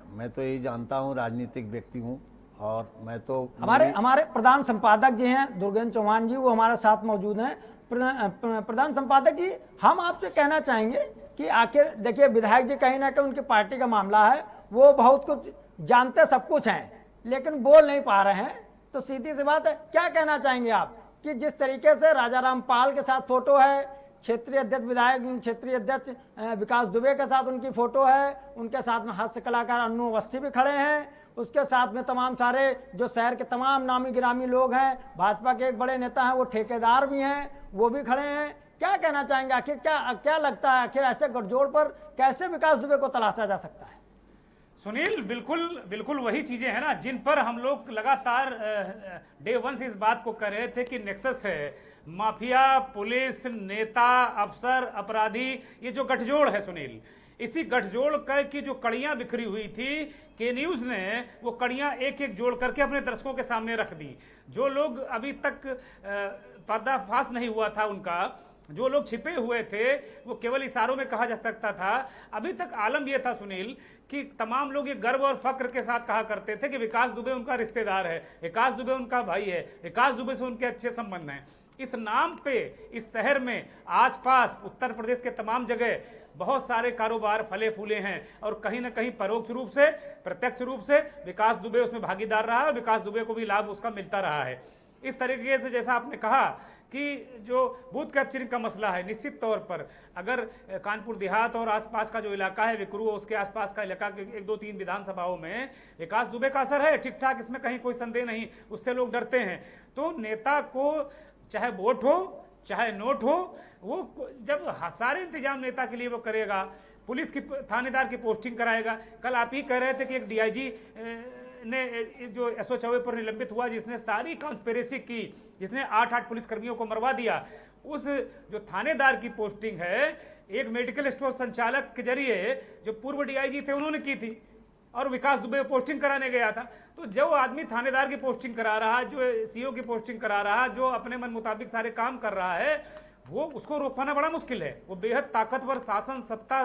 मैं तो यही जानता हूँ, राजनीतिक व्यक्ति हूँ और मैं तो हमारे प्रधान संपादक जी हैं दुर्गेंद्र चौहान जी, वो हमारे साथ मौजूद हैं। प्रधान संपादक जी, हम आपसे कहना चाहेंगे कि आखिर देखिए, विधायक जी कहीं ना कहीं उनकी पार्टी का मामला है, वो बहुत कुछ जानते सब कुछ हैं लेकिन बोल नहीं पा रहे हैं। तो सीधी सी बात है, क्या कहना चाहेंगे आप कि जिस तरीके से राजा रामपाल के साथ फोटो है, क्षेत्रीय अध्यक्ष विधायक क्षेत्रीय अध्यक्ष विकास दुबे के साथ उनकी फोटो है, उनके साथ में हास्य कलाकार अन्नू अवस्थी भी खड़े हैं, उसके साथ में तमाम सारे जो शहर के तमाम नामी गिरामी लोग हैं, भाजपा के एक बड़े नेता हैं, वो ठेकेदार भी हैं, वो भी खड़े हैं। क्या कहना चाहेंगे, आखिर क्या लगता है, आखिर ऐसे गठजोड़ पर कैसे विकास दुबे को तलाशा जा सकता है? सुनील, बिल्कुल वही चीजें हैं ना जिन पर हम लोग लगातार डे 1 से इस बात को कर रहे थे कि नेक्सस है, माफिया, पुलिस, नेता, अफसर, अपराधी, ये जो गठजोड़ है सुनील, इसी गठजोड़ की जो कड़ियां बिखरी हुई थी, के न्यूज ने वो कड़ियां एक एक जोड़ करके अपने दर्शकों के सामने रख दी। जो लोग अभी तक पर्दाफाश नहीं हुआ था उनका, जो लोग छिपे हुए थे, वो केवल इशारों में कहा जा सकता था। अभी तक आलम यह था सुनील कि तमाम लोग ये गर्व और फक्र के साथ कहा करते थे कि विकास दुबे उनका रिश्तेदार है, विकास दुबे उनका भाई है, विकास दुबे से उनके अच्छे संबंध हैं। इस नाम पे इस शहर में, आसपास उत्तर प्रदेश के तमाम जगह बहुत सारे कारोबार फले फूले हैं और कहीं ना कहीं परोक्ष रूप से, प्रत्यक्ष रूप से विकास दुबे उसमें भागीदार रहा है, विकास दुबे को भी लाभ उसका मिलता रहा है। इस तरीके से जैसा आपने कहा कि जो बूथ कैप्चरिंग का मसला है, निश्चित तौर पर अगर कानपुर देहात और आसपास का जो इलाका है, विक्रू उसके आसपास का इलाका के 1-2-3 विधानसभाओं में विकास दुबे का असर है ठीक ठाक, इसमें कहीं कोई संदेह नहीं, उससे लोग डरते हैं। तो नेता को चाहे वोट हो चाहे नोट हो, वो जब सारे इंतजाम नेता के लिए वो करेगा, पुलिस की थानेदार की पोस्टिंग कराएगा। कल आप ही कह रहे थे कि एक डीआईजी ने जो एसओ चौबे पर निलंबित हुआ, जिसने सारी कॉन्स्पिरेसी की, जिसने 8 पुलिसकर्मियों को मरवा दिया, उस जो थानेदार की पोस्टिंग है एक मेडिकल स्टोर संचालक के जरिए जो पूर्व डीआईजी थे उन्होंने की थी और विकास दुबे पोस्टिंग कराने गया था। तो जो आदमी थानेदार की पोस्टिंग करा रहा, जो सीओ की पोस्टिंग करा रहा, जो अपने मन मुताबिक सारे काम कर रहा है, वो उसको रोक पाना बड़ा मुश्किल है। वो बेहद ताकतवर शासन सत्ता,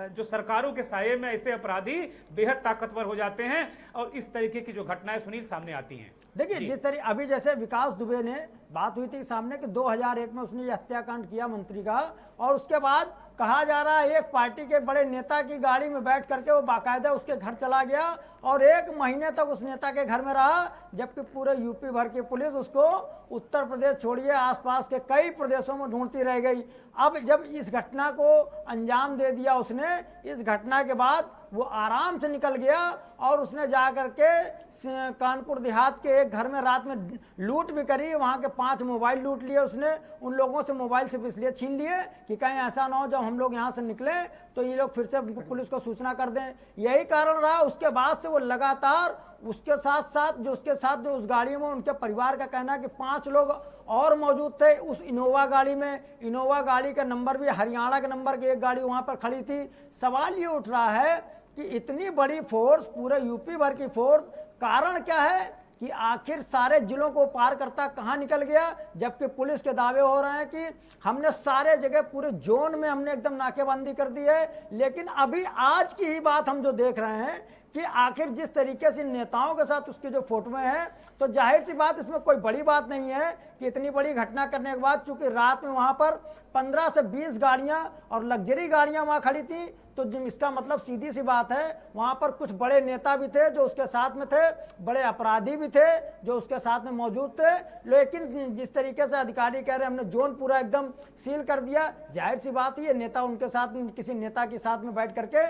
जो सरकारों के साये में ऐसे अपराधी बेहद ताकतवर हो जाते हैं और इस तरीके की जो घटनाएं सुनील सामने आती हैं। देखिए, जिस तरह अभी जैसे विकास दुबे ने बात हुई थी सामने कि 2001 में उसने ये हत्याकांड किया मंत्री का, और उसके बाद कहा जा रहा है एक पार्टी के बड़े नेता की गाड़ी में बैठ करके वो बाकायदा उसके घर चला गया और 1 महीने तक उस नेता के घर में रहा, जबकि पूरे यूपी भर की पुलिस उसको उत्तर प्रदेश छोड़िए आसपास के कई प्रदेशों में ढूंढती रह गई। अब जब इस घटना को अंजाम दे दिया उसने, इस घटना के बाद वो आराम से निकल गया और उसने जा करके कानपुर देहात के एक घर में रात में लूट भी करी, वहां के 5 मोबाइल लूट लिए उसने। उन लोगों से मोबाइल सिर्फ इसलिए छीन लिए कि कहीं ऐसा ना हो जब हम लोग यहाँ से निकले तो ये लोग फिर से पुलिस को सूचना कर दें। यही कारण रहा। उसके बाद से वो लगातार उसके साथ जो उस गाड़ी में उनके परिवार का कहना है कि 5 लोग और मौजूद थे उस इनोवा गाड़ी में। इनोवा गाड़ी का नंबर भी हरियाणा के नंबर की एक गाड़ी वहां पर खड़ी थी। सवाल ये उठ रहा है कि इतनी बड़ी फोर्स, पूरे यूपी भर की फोर्स, कारण क्या है कि आखिर सारे जिलों को पार करता कहां निकल गया, जबकि पुलिस के दावे हो रहे हैं कि हमने सारे जगह पूरे जोन में हमने एकदम नाकेबंदी कर दी है। लेकिन अभी आज की ही बात हम जो देख रहे हैं कि आखिर जिस तरीके से नेताओं के साथ उसकी जो फोटोएं हैं, तो जाहिर सी बात इसमें कोई बड़ी बात नहीं है कि इतनी बड़ी घटना करने के बाद, चूंकि रात में वहां पर 15 से 20 गाड़ियां और लग्जरी गाड़ियां वहां खड़ी थी, तो इसका मतलब सीधी सी बात है वहां पर कुछ बड़े नेता भी थे जो उसके साथ में थे, बड़े अपराधी भी थे जो उसके साथ में मौजूद थे। लेकिन जिस तरीके से अधिकारी कह रहे हैं हमने जोन पूरा एकदम सील कर दिया, जाहिर सी बात है ये नेता उनके साथ में, किसी नेता के साथ में बैठ करके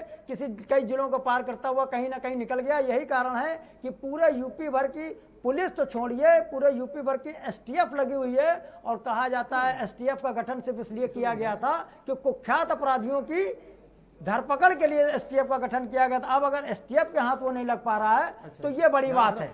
कई जिलों को पार करता हुआ कहीं ना कहीं निकल गया। यही कारण है कि पूरे यूपी भर की पुलिस तो छोड़िए, पूरे यूपी भर की एसटीएफ लगी हुई है, और कहा जाता है एसटीएफ का गठन सिर्फ इसलिए किया गया था कि कुख्यात अपराधियों की धरपकड़ के लिए एसटीएफ का गठन किया गया था। अब अगर एसटीएफ के हाथ वो नहीं लग पा रहा है तो ये बड़ी बात है।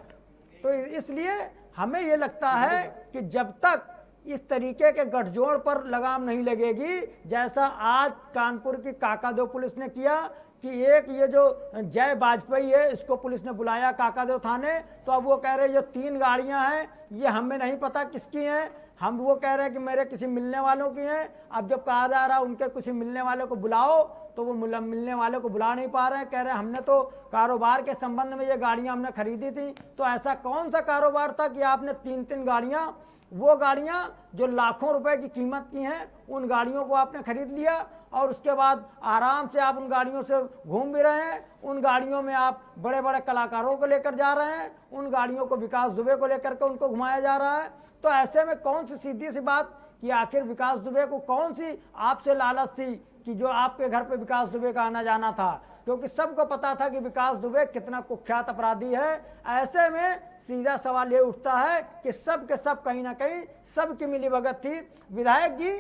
तो इसलिए हमें ये लगता है कि जब तक इस तरीके के गठजोड़ पर लगाम नहीं लगेगी, जैसा आज कानपुर की काकादो पुलिस ने किया कि एक ये जो जय वाजपेयी है इसको पुलिस ने बुलाया काकादो थाने, तो अब वो कह रहे ये 3 गाड़ियां हैं, ये हमें नहीं पता किसकी हैं, हम वो कह रहे हैं कि मेरे किसी मिलने वालों की हैं। अब जब कहा जा रहा उनके किसी मिलने वालों को बुलाओ, तो वो मिलने वालों को बुला नहीं पा रहे हैं, कह रहे हैं हमने तो कारोबार के संबंध में ये गाड़ियां हमने खरीदी थी। तो ऐसा कौन सा कारोबार था कि आपने 3-3 गाड़ियां, वो गाड़ियां जो लाखों रुपए की कीमत की हैं, उन गाड़ियों को आपने खरीद लिया और उसके बाद आराम से आप उन गाड़ियों से घूम भी रहे हैं। उन गाड़ियों में आप बड़े बड़े कलाकारों को लेकर जा रहे हैं, उन गाड़ियों को विकास दुबे को लेकर के उनको घुमाया जा रहा है। तो ऐसे में कौन सी सीधी सी बात कि आखिर विकास दुबे को कौन सी आपसे लालच थी कि जो आपके घर पे विकास दुबे का आना जाना था, क्योंकि सबको पता था कि विकास दुबे कितना कुख्यात अपराधी है। ऐसे में सीधा सवाल ये उठता है कि सब के सब कहीं ना कहीं सबकी मिलीभगत थी। विधायक जी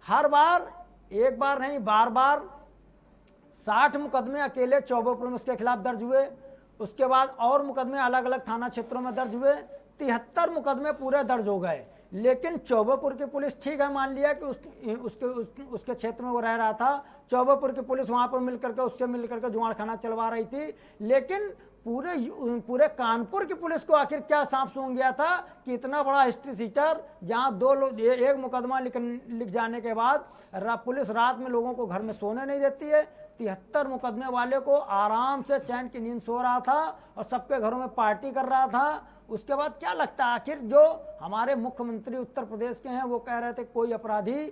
हर बार, एक बार नहीं बार बार 60 मुकदमे अकेले चौबेपुर में उसके खिलाफ दर्ज हुए, उसके बाद और मुकदमे अलग अलग थाना क्षेत्रों में दर्ज हुए, 73 मुकदमे पूरे दर्ज हो गए। लेकिन चौबेपुर की पुलिस, ठीक है मान लिया कि उसके क्षेत्र में वो रह रहा था, चौबेपुर की पुलिस वहां पर उससे मिलकर के जुआड़खाना चलवा रही थी, लेकिन पूरे कानपुर की पुलिस को आखिर क्या सांप सूंघ गया था कि इतना बड़ा हिस्ट्री सीटर, जहां 2 लोग एक मुकदमा लिख जाने के बाद पुलिस रात में लोगों को घर में सोने नहीं देती है। 73 मुकदमे वाले को आराम से चैन की नींद सो रहा था और सबके घरों में पार्टी कर रहा था। उसके बाद क्या लगता है आखिर जो हमारे मुख्यमंत्री उत्तर प्रदेश के हैं वो कह रहे थे कोई अपराधी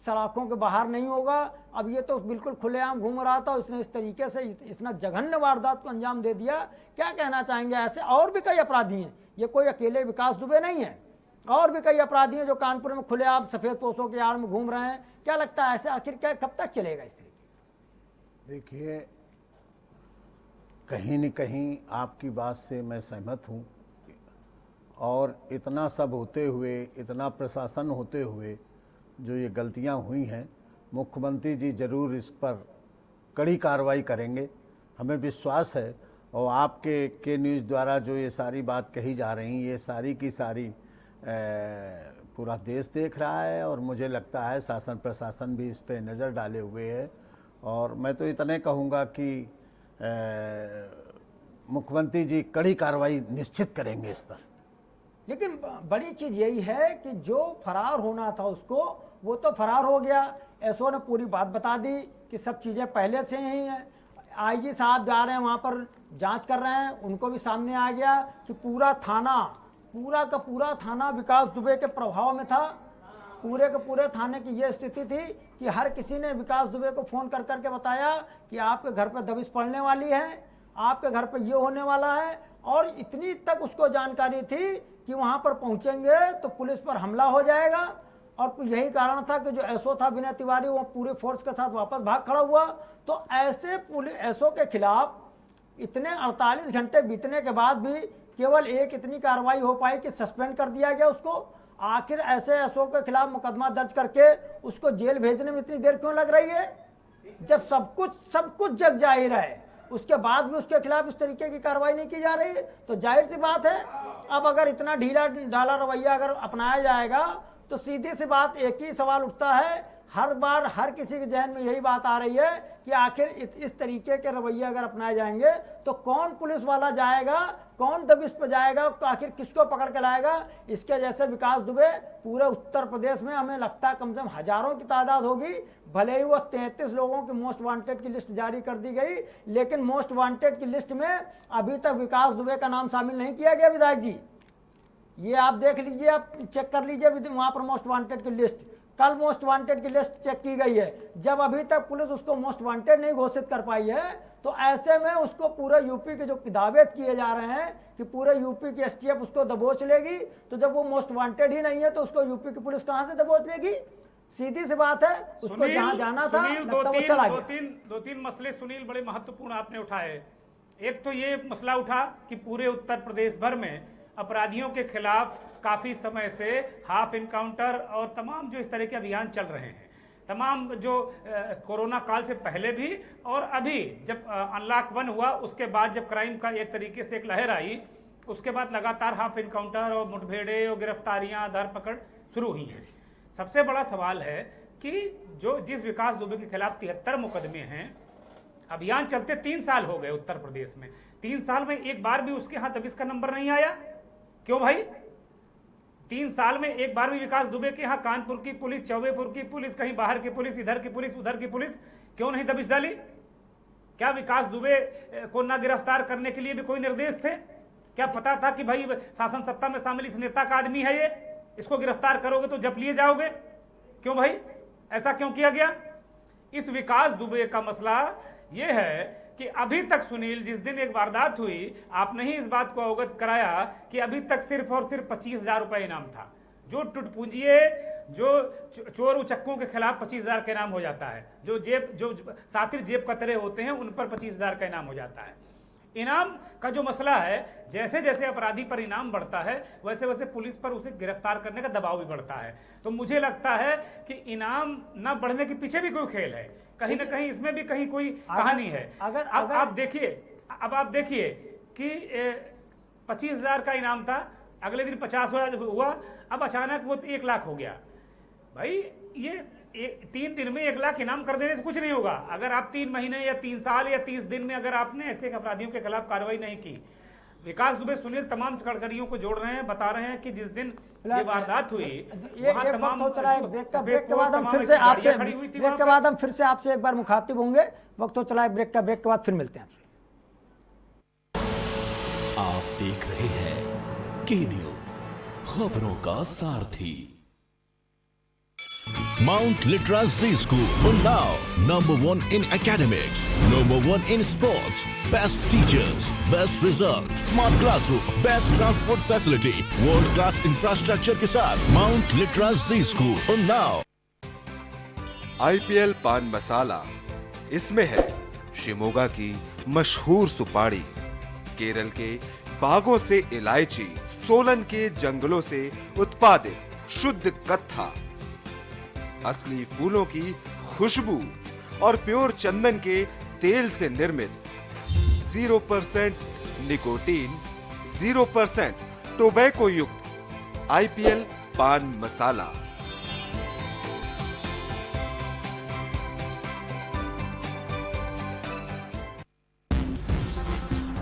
सलाखों के बाहर नहीं होगा, अब ये तो बिल्कुल खुलेआम घूम रहा था, उसने इस तरीके से इतना जघन्य वारदात को अंजाम दे दिया। क्या कहना चाहेंगे? ऐसे और भी कई अपराधी हैं, ये कोई अकेले विकास दुबे नहीं है, और भी कई अपराधी हैं जो कानपुर में खुलेआम सफेद पोशों के आड़ में घूम रहे हैं। क्या लगता है ऐसे आखिर क्या कब तक चलेगा इस तरीके? देखिए, कहीं न कहीं आपकी बात से मैं सहमत हूँ, और इतना सब होते हुए, इतना प्रशासन होते हुए जो ये गलतियां हुई हैं, मुख्यमंत्री जी जरूर इस पर कड़ी कार्रवाई करेंगे, हमें विश्वास है। और आपके के न्यूज़ द्वारा जो ये सारी बात कही जा रही, ये सारी की सारी पूरा देश देख रहा है, और मुझे लगता है शासन प्रशासन भी इस पर नज़र डाले हुए है। और मैं तो इतने कहूँगा कि मुख्यमंत्री जी कड़ी कार्रवाई निश्चित करेंगे इस पर। लेकिन बड़ी चीज यही है कि जो फरार होना था उसको, वो तो फरार हो गया। एसओ ने पूरी बात बता दी कि सब चीजें पहले से ही हैं। आईजी साहब जा रहे हैं वहां पर जांच कर रहे हैं, उनको भी सामने आ गया कि पूरा का पूरा थाना विकास दुबे के प्रभाव में था। पूरे के पूरे थाने की ये स्थिति थी कि हर किसी ने विकास दुबे को फोन कर करके बताया कि आपके घर पर दबिश पड़ने वाली है, आपके घर पर ये होने वाला है। और इतनी तक उसको जानकारी थी कि वहां पर पहुंचेंगे तो पुलिस पर हमला हो जाएगा। और यही कारण था कि जो एसओ था विनय तिवारी, वो पूरे फोर्स के साथ वापस भाग खड़ा हुआ। तो ऐसे पुलिस एसओ के खिलाफ इतने 48 घंटे बीतने के बाद भी केवल एक इतनी कार्रवाई हो पाई कि सस्पेंड कर दिया गया उसको। आखिर ऐसे एसओ के खिलाफ मुकदमा दर्ज करके उसको जेल भेजने में इतनी देर क्यों लग रही है, जब सब कुछ जग जाहिर है, उसके बाद भी उसके खिलाफ इस तरीके की कार्रवाई नहीं की जा रही है। तो जाहिर सी बात है, अब अगर इतना ढीला ढाला रवैया अगर अपनाया जाएगा तो सीधी सी बात एक ही सवाल उठता है, हर बार हर किसी के जहन में यही बात आ रही है कि आखिर इस तरीके के रवैये अगर अपनाए जाएंगे तो कौन पुलिस वाला जाएगा, कौन दबिश पे जाएगा, तो आखिर किसको पकड़ के लाएगा। इसके जैसे विकास दुबे पूरे उत्तर प्रदेश में हमें लगता है कम से कम हजारों की तादाद होगी। भले ही वो 33 लोगों की मोस्ट वांटेड की लिस्ट जारी कर दी गई, लेकिन मोस्ट वांटेड की लिस्ट में अभी तक विकास दुबे का नाम शामिल नहीं किया गया। विधायक जी ये आप देख लीजिए, आप चेक कर लीजिए वहां पर मोस्ट वांटेड की लिस्ट। कल मोस्ट वांटेड की लिस्ट चेक की गई है, जब अभी तक पुलिस उसको मोस्ट वांटेड नहीं घोषित कर पाई है, तो ऐसे में उसको पूरे यूपी के जो दावे किए जा रहे हैं कि पूरे यूपी की एसटीएफ उसको दबोच लेगी, तो जब वो मोस्ट वांटेड ही नहीं है तो उसको यूपी की पुलिस कहां से दबोच लेगी। सीधी सी बात है, उसको जहां जाना था दो तीन मसले सुनील बड़े महत्वपूर्ण आपने उठाए। एक तो ये मसला उठा कि पूरे उत्तर प्रदेश भर में अपराधियों के खिलाफ काफी समय से हाफ इनकाउंटर और तमाम जो इस तरह के अभियान चल रहे हैं, तमाम जो कोरोना काल से पहले भी और अभी जब अनलॉक 1 हुआ उसके बाद जब क्राइम का एक तरीके से एक लहर आई, उसके बाद लगातार हाफ इनकाउंटर और मुठभेड़े और गिरफ्तारियां धरपकड़ शुरू हुई हैं। सबसे बड़ा सवाल है कि जो जिस विकास दुबे के खिलाफ 73 मुकदमे हैं, अभियान चलते 3 साल हो गए उत्तर प्रदेश में, 3 साल में एक बार भी उसके हाथ दबिश का नंबर नहीं आया। क्यों भाई? 3 साल में एक बार भी विकास दुबे के यहाँ कानपुर की पुलिस, चौबेपुर की पुलिस, कहीं बाहर की पुलिस, इधर की पुलिस, उधर की पुलिस क्यों नहीं दबिश डाली? क्या विकास दुबे को ना गिरफ्तार करने के लिए भी कोई निर्देश थे? क्या पता था कि भाई शासन सत्ता में शामिल इस नेता का आदमी है, ये इसको गिरफ्तार करोगे तो जब लिए जाओगे? क्यों भाई ऐसा क्यों किया गया? इस विकास दुबे का मसला यह है कि अभी तक सुनील, जिस दिन एक वारदात हुई, आपने ही इस बात को अवगत कराया कि अभी तक सिर्फ और सिर्फ 25,000 रुपए इनाम था। जो टुटपुंजिए, जो चोर उचक्कों के खिलाफ 25,000 का इनाम हो जाता है, जो सातिर जेब कतरे होते हैं उन पर 25,000 का इनाम हो जाता है। इनाम का जो मसला है, जैसे जैसे अपराधी पर इनाम बढ़ता है वैसे वैसे पुलिस पर उसे गिरफ्तार करने का दबाव भी बढ़ता है। तो मुझे लगता है कि इनाम न बढ़ने के पीछे भी कोई खेल है, कहीं ना कहीं इसमें भी कहीं कोई कहानी है। अगर आप देखिए कि 25,000 का इनाम था, अगले दिन 50,000 हुआ, अब अचानक वो 1 लाख हो गया। भाई ये 3 दिन में 1 लाख इनाम कर देने से कुछ नहीं होगा। अगर आप 3 महीने या 3 साल या 30 दिन में अगर आपने ऐसे अपराधियों के खिलाफ कार्रवाई नहीं की। विकास दुबे सुनील तमाम कड़कड़ियों को जोड़ रहे हैं, बता रहे हैं कि जिस दिन ये वारदात हुई वहां तमाम ब्रेक के बाद हम फिर से आपसे एक बार मुखातिब होंगे। वक्त हो चला है ब्रेक का, ब्रेक के बाद फिर मिलते हैं। आप देख रहे हैं के न्यूज, खबरों का सारथी। Mount Litra Z School, Unnao, #1 in academics, #1 in sports, best teachers, best result, smart classroom, best transport facility, world class infrastructure के साथ Mount Litra Z School, Unnao। IPL पान मसाला, इसमें है शिमोगा की मशहूर सुपारी, केरल के बागों से इलायची, सोलन के जंगलों से उत्पादित शुद्ध कत्था, असली फूलों की खुशबू और प्योर चंदन के तेल से निर्मित 0% निकोटीन, 0% टोबैको युक्त IPL पान मसाला।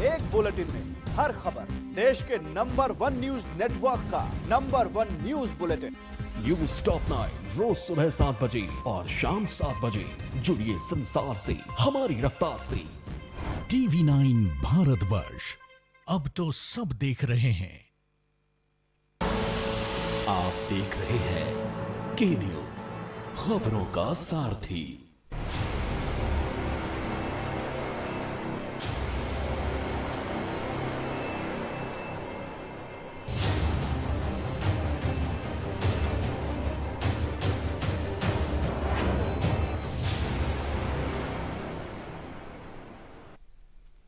एक बुलेटिन में हर खबर, देश के नंबर 1 न्यूज नेटवर्क का number 1 news bulletin. News top 9 रोज सुबह 7 बजे और शाम 7 बजे। जुड़िए संसार से हमारी रफ्तार से। TV9 भारतवर्ष, अब तो सब देख रहे हैं। आप देख रहे हैं के न्यूज, खबरों का सारथी।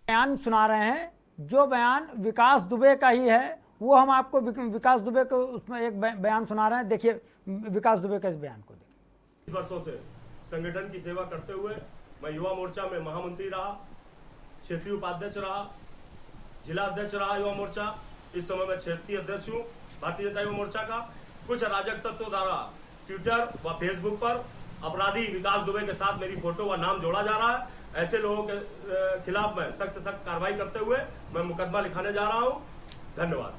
बयान सुना रहे हैं, जो बयान विकास दुबे का ही है, वो हम आपको विकास दुबे को उसमें एक बयान सुना रहे हैं। देखिए विकास दुबे का इस बयान को देखिए। 20 वर्षों से संगठन की सेवा करते हुए मैं युवा मोर्चा में महामंत्री रहा, क्षेत्रीय उपाध्यक्ष रहा, जिला अध्यक्ष रहा युवा मोर्चा। इस समय मैं क्षेत्रीय अध्यक्ष हूँ भारतीय जनता युवा मोर्चा का। कुछ अराजक तत्वों द्वारा ट्विटर व फेसबुक पर अपराधी विकास दुबे के साथ मेरी फोटो व नाम जोड़ा जा रहा है। ऐसे लोगों के खिलाफ मैं सख्त कार्रवाई करते हुए मैं मुकदमा लिखाने जा रहा हूं। धन्यवाद।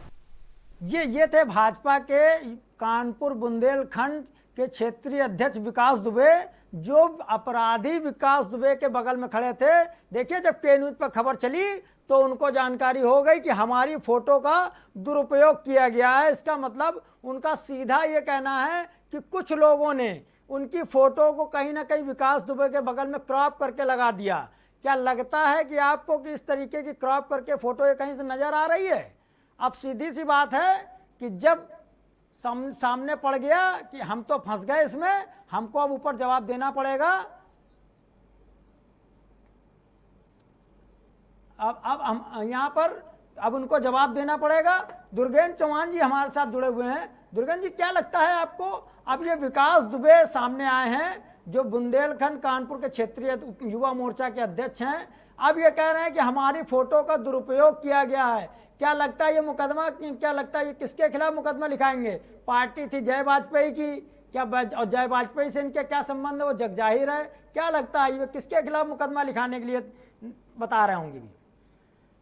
ये थे भाजपा के कानपुर बुंदेलखंड के क्षेत्रीय अध्यक्ष विकास दुबे, जो अपराधी विकास दुबे के बगल में खड़े थे। देखिए, जब के न्यूज पर खबर चली तो उनको जानकारी हो गई कि हमारी फोटो का दुरुपयोग किया गया है। इसका मतलब उनका सीधा ये कहना है कि कुछ लोगों ने उनकी फोटो को कहीं ना कहीं विकास दुबे के बगल में क्रॉप करके लगा दिया। क्या लगता है कि आपको कि इस तरीके की क्रॉप करके फोटो ये कहीं से नजर आ रही है? अब सीधी सी बात है कि जब सामने पड़ गया कि हम तो फंस गए इसमें, हमको अब ऊपर जवाब देना पड़ेगा। अब हम यहाँ पर अब उनको जवाब देना पड़ेगा। दुर्गेन्द्र चौहान जी हमारे साथ जुड़े हुए हैं। दुर्गेन्द्र जी, क्या लगता है आपको, अब ये विकास दुबे सामने आए हैं जो बुंदेलखंड कानपुर के क्षेत्रीय युवा मोर्चा के अध्यक्ष हैं, अब ये कह रहे हैं कि हमारी फोटो का दुरुपयोग किया गया है। क्या लगता है ये मुकदमा, क्या लगता है ये किसके खिलाफ मुकदमा लिखाएंगे? पार्टी थी जय वाजपेयी की, क्या और जय वाजपेयी से इनके क्या संबंध है वो जग जाहिर है। क्या लगता है ये किसके खिलाफ मुकदमा लिखाने के लिए बता रहे होंगे?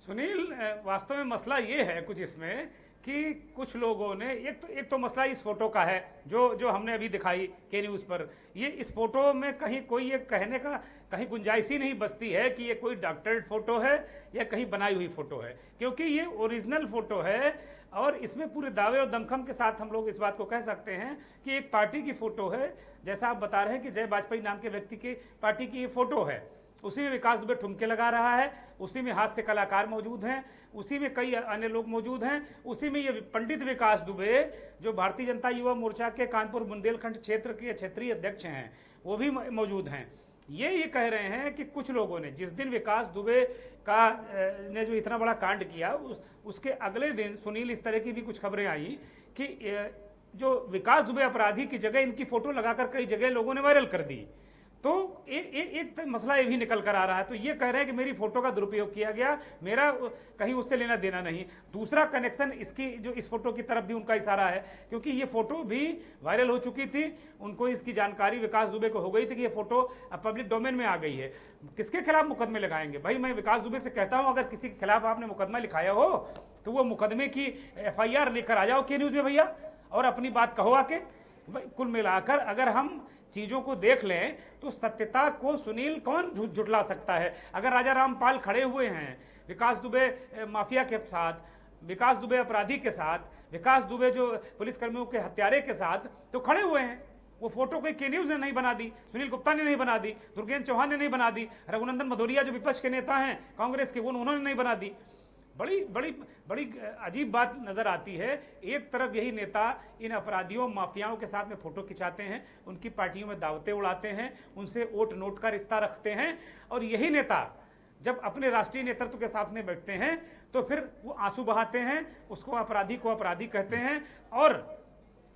सुनील, वास्तव में मसला ये है कुछ इसमें कि कुछ लोगों ने एक तो मसला इस फोटो का है जो हमने अभी दिखाई के न्यूज़ पर। ये इस फोटो में कहीं कोई ये कहने का कहीं गुंजाइश ही नहीं बचती है कि ये कोई डॉक्टर्ड फोटो है या कहीं बनाई हुई फोटो है, क्योंकि ये ओरिजिनल फोटो है। और इसमें पूरे दावे और दमखम के साथ हम लोग इस बात को कह सकते हैं कि एक पार्टी की फोटो है। जैसा आप बता रहे हैं कि जय वाजपेयी नाम के व्यक्ति की पार्टी की ये फोटो है, उसी में विकास दुबे ठुमके लगा रहा है, उसी में हास्य कलाकार मौजूद हैं, उसी में कई अन्य लोग मौजूद हैं, उसी में ये पंडित विकास दुबे जो भारतीय जनता युवा मोर्चा के कानपुर बुंदेलखंड क्षेत्र के क्षेत्रीय अध्यक्ष हैं वो भी मौजूद हैं। ये कह रहे हैं कि कुछ लोगों ने जिस दिन विकास दुबे का ने जो इतना बड़ा कांड किया उसके अगले दिन सुनील इस तरह की भी कुछ खबरें आई कि जो विकास दुबे अपराधी की जगह इनकी फोटो लगाकर कई जगह लोगों ने वायरल कर दी। तो एक मसला ये भी निकल कर आ रहा है। तो ये कह रहे हैं कि मेरी फोटो का दुरुपयोग किया गया, मेरा कहीं उससे लेना देना नहीं। दूसरा कनेक्शन इसकी जो इस फोटो की तरफ भी उनका इशारा है, क्योंकि ये फोटो भी वायरल हो चुकी थी, उनको इसकी जानकारी विकास दुबे को हो गई थी कि ये फोटो अब पब्लिक डोमेन में आ गई है। किसके खिलाफ मुकदमे लगाएंगे? भाई मैं विकास दुबे से कहता हूं, अगर किसी के खिलाफ आपने मुकदमा लिखाया हो तो वो मुकदमे की FIR लेकर आ जाओ के न्यूज में भैया, और अपनी बात कहो आके। कुल मिलाकर अगर हम चीजों को देख लें तो सत्यता को सुनील कौन झुटला सकता है? अगर राजा रामपाल खड़े हुए हैं विकास दुबे माफिया के साथ, विकास दुबे अपराधी के साथ, विकास दुबे जो पुलिसकर्मियों के हत्यारे के साथ तो खड़े हुए हैं। वो फोटो कोई के न्यूज ने नहीं बना दी, सुनील गुप्ता ने नहीं बना दी, दुर्गेन्द्र चौहान ने नहीं बना दी, रघुनंदन भदौरिया जो विपक्ष के नेता हैं कांग्रेस के, वो उन्होंने नहीं बना दी। बड़ी बड़ी बड़ी अजीब बात नजर आती है। एक तरफ यही नेता इन अपराधियों माफियाओं के साथ में फोटो खिंचाते हैं, उनकी पार्टियों में दावतें उड़ाते हैं, उनसे वोट नोट का रिश्ता रखते हैं, और यही नेता जब अपने राष्ट्रीय नेतृत्व के साथ में बैठते हैं तो फिर वो आंसू बहाते हैं, उसको अपराधी को अपराधी कहते हैं, और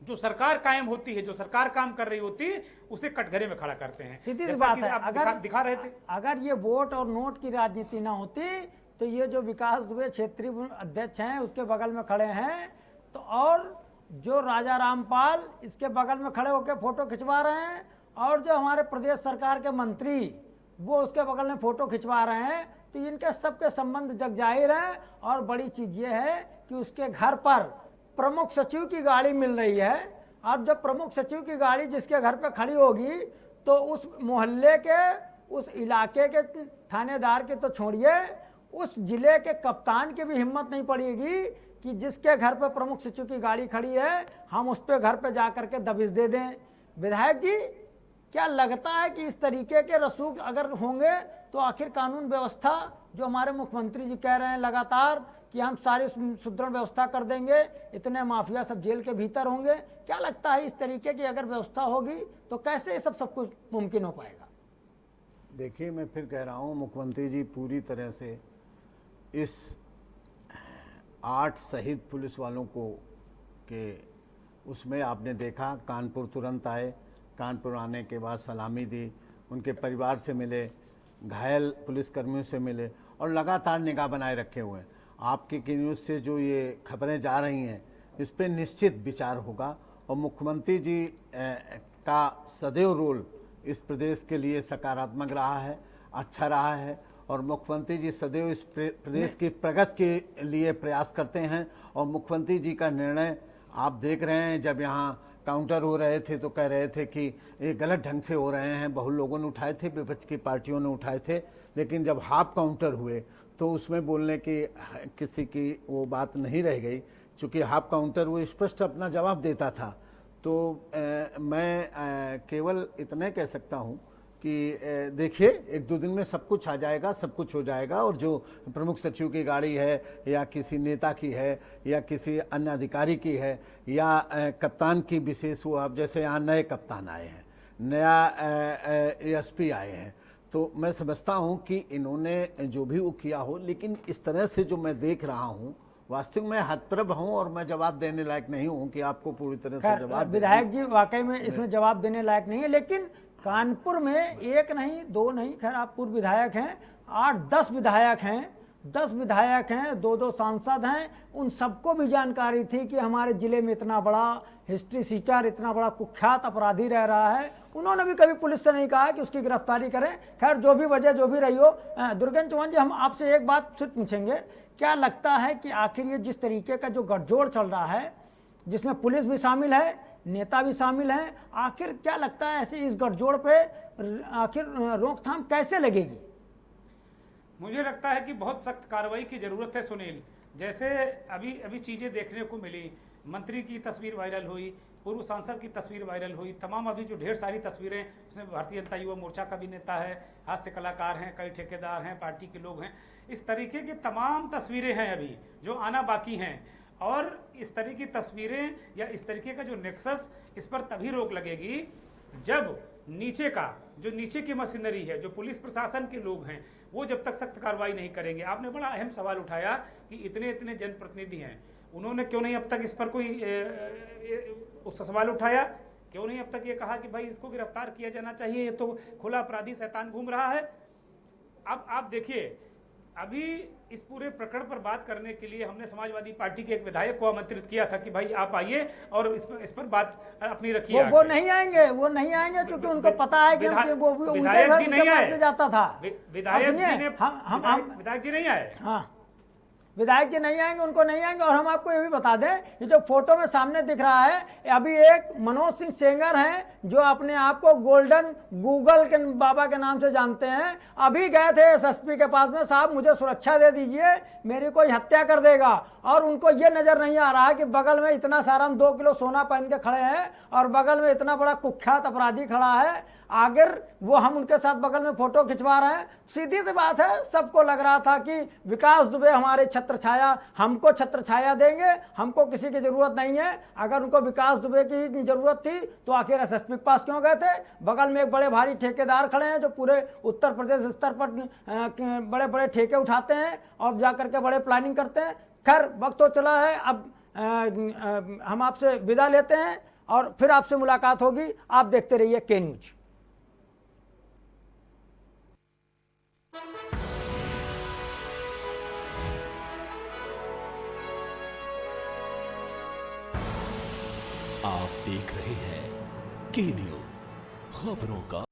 जो सरकार कायम होती है, जो सरकार काम कर रही होती है, उसे कटघरे में खड़ा करते हैं। सीधी सी बात है, अगर दिखा रहे थे, अगर ये वोट और नोट की राजनीति ना होती तो ये जो विकास दुबे क्षेत्रीय अध्यक्ष हैं उसके बगल में खड़े हैं, तो और जो राजा रामपाल इसके बगल में खड़े होकर फोटो खिंचवा रहे हैं, और जो हमारे प्रदेश सरकार के मंत्री वो उसके बगल में फोटो खिंचवा रहे हैं, तो इनके सबके संबंध जग जाहिर है। और बड़ी चीज ये है कि उसके घर पर प्रमुख सचिव की गाड़ी मिल रही है। अब जब प्रमुख सचिव की गाड़ी जिसके घर पे खड़ी होगी तो उस मोहल्ले के, उस इलाके के थानेदार के तो छोड़िए, उस जिले के कप्तान की भी हिम्मत नहीं पड़ेगी कि जिसके घर पे प्रमुख सचिव की गाड़ी खड़ी है हम उस पे घर पे जाकर के दबिश दे दें। विधायक जी, क्या लगता है कि इस तरीके के रसूख अगर होंगे तो आखिर कानून व्यवस्था जो हमारे मुख्यमंत्री जी कह रहे हैं लगातार कि हम सारी सुदृढ़ व्यवस्था कर देंगे, इतने माफिया सब जेल के भीतर होंगे, क्या लगता है इस तरीके की अगर व्यवस्था होगी तो कैसे ये सब कुछ मुमकिन हो पाएगा? देखिए, मैं फिर कह रहा हूँ, मुख्यमंत्री जी पूरी तरह से इस 8 शहीद पुलिस वालों को के उसमें आपने देखा, कानपुर तुरंत आए, कानपुर आने के बाद सलामी दी, उनके परिवार से मिले, घायल पुलिसकर्मियों से मिले, और लगातार निगाह बनाए रखे हुए हैं। आपके की न्यूज़ से जो ये खबरें जा रही हैं इस पर निश्चित विचार होगा, और मुख्यमंत्री जी का सदैव रोल इस प्रदेश के लिए सकारात्मक रहा है, अच्छा रहा है और मुख्यमंत्री जी सदैव इस प्रदेश की प्रगति के लिए प्रयास करते हैं। और मुख्यमंत्री जी का निर्णय आप देख रहे हैं, जब यहाँ काउंटर हो रहे थे तो कह रहे थे कि ये गलत ढंग से हो रहे हैं, बहुत लोगों ने उठाए थे, विपक्ष की पार्टियों ने उठाए थे, लेकिन जब हाफ काउंटर हुए तो उसमें बोलने की किसी की वो बात नहीं रह गई, चूँकि हाफ काउंटर वो स्पष्ट अपना जवाब देता था। तो मैं केवल इतना कह सकता हूँ कि देखिए 1-2 दिन में सब कुछ आ जाएगा, सब कुछ हो जाएगा। और जो प्रमुख सचिव की गाड़ी है या किसी नेता की है या किसी अन्य अधिकारी की है या कप्तान की विशेष हुआ, अब जैसे यहाँ नए कप्तान आए हैं, नया एएसपी आए हैं, तो मैं समझता हूँ कि इन्होंने जो भी वो किया हो, लेकिन इस तरह से जो मैं देख रहा हूँ, वास्तविक में हतप्रभ हूँ और मैं जवाब देने लायक नहीं हूँ कि आपको पूरी तरह से जवाब। विधायक जी वाकई में इसमें जवाब देने लायक नहीं है, लेकिन कानपुर में 1 नहीं 2 नहीं, खैर आप पूर्व विधायक हैं, 8-10 विधायक हैं, 10 विधायक हैं, 2-2 सांसद हैं, उन सबको भी जानकारी थी कि हमारे जिले में इतना बड़ा हिस्ट्री सीटर, इतना बड़ा कुख्यात अपराधी रह रहा है। उन्होंने भी कभी पुलिस से नहीं कहा कि उसकी गिरफ्तारी करें। खैर जो भी वजह जो भी रही हो, दुर्गेन्द्र चौहान जी, हम आपसे एक बात सिर्फ पूछेंगे, क्या लगता है कि आखिर ये जिस तरीके का जो गठजोड़ चल रहा है, जिसमें पुलिस भी शामिल है, नेता भी शामिल हैं, आखिर क्या लगता है ऐसे इस गठजोड़ पे आखिर रोकथाम कैसे लगेगी? मुझे लगता है कि बहुत सख्त कार्रवाई की जरूरत है सुनील। जैसे अभी चीजें देखने को मिली, मंत्री की तस्वीर वायरल हुई, पूर्व सांसद की तस्वीर वायरल हुई, तमाम अभी जो ढेर सारी तस्वीरें, उसमें भारतीय जनता युवा मोर्चा का भी नेता है, हास्य कलाकार हैं, कई ठेकेदार हैं, पार्टी के लोग हैं, इस तरीके की तमाम तस्वीरें हैं अभी जो आना बाकी हैं। और इस तरह की तस्वीरें या इस तरीके का जो नेक्सस, इस पर तभी रोक लगेगी जब नीचे की मशीनरी है, जो पुलिस प्रशासन के लोग हैं, वो जब तक सख्त कार्रवाई नहीं करेंगे। आपने बड़ा अहम सवाल उठाया कि इतने जनप्रतिनिधि हैं, उन्होंने क्यों नहीं अब तक इस पर कोई सवाल उठाया, क्यों नहीं अब तक ये कहा कि भाई इसको गिरफ्तार किया जाना चाहिए, ये तो खुला अपराधी शैतान घूम रहा है। अब आप देखिए, अभी इस पूरे प्रकरण पर बात करने के लिए हमने समाजवादी पार्टी के एक विधायक को आमंत्रित किया था कि भाई आप आइए और इस पर बात अपनी रखिए। वो नहीं आएंगे क्योंकि उनको पता है कि वो भी विधायक जी नहीं आए, जाता था। विधायक जी नहीं आए। हाँ, विधायक जी नहीं आएंगे, उनको नहीं आएंगे। और हम आपको ये भी बता दें, ये जो फोटो में सामने दिख रहा है, अभी एक मनोज सिंह सेंगर हैं जो अपने आप को गोल्डन गूगल के बाबा के नाम से जानते हैं, अभी गए थे एसएसपी के पास में, साहब मुझे सुरक्षा दे दीजिए, मेरी कोई हत्या कर देगा। और उनको ये नजर नहीं आ रहा कि बगल में इतना सारा 2 किलो सोना पहन के खड़े हैं और बगल में इतना बड़ा कुख्यात अपराधी खड़ा है, आगर वो हम उनके साथ बगल में फोटो खिंचवा रहे हैं। सीधी सी बात है, सबको लग रहा था कि विकास दुबे हमारे छत्र छाया, हमको छत्र छाया देंगे, हमको किसी की जरूरत नहीं है। अगर उनको विकास दुबे की जरूरत थी तो आखिर एसएसपी के पास क्यों गए थे? बगल में एक बड़े भारी ठेकेदार खड़े हैं जो पूरे उत्तर प्रदेश स्तर पर बड़े बड़े ठेके उठाते हैं और जाकर के बड़े प्लानिंग करते हैं। खैर वक्त तो चला है, अब हम आपसे विदा लेते हैं और फिर आपसे मुलाकात होगी। आप देखते रहिए के न्यूज। आप देख रहे हैं के न्यूज, खबरों का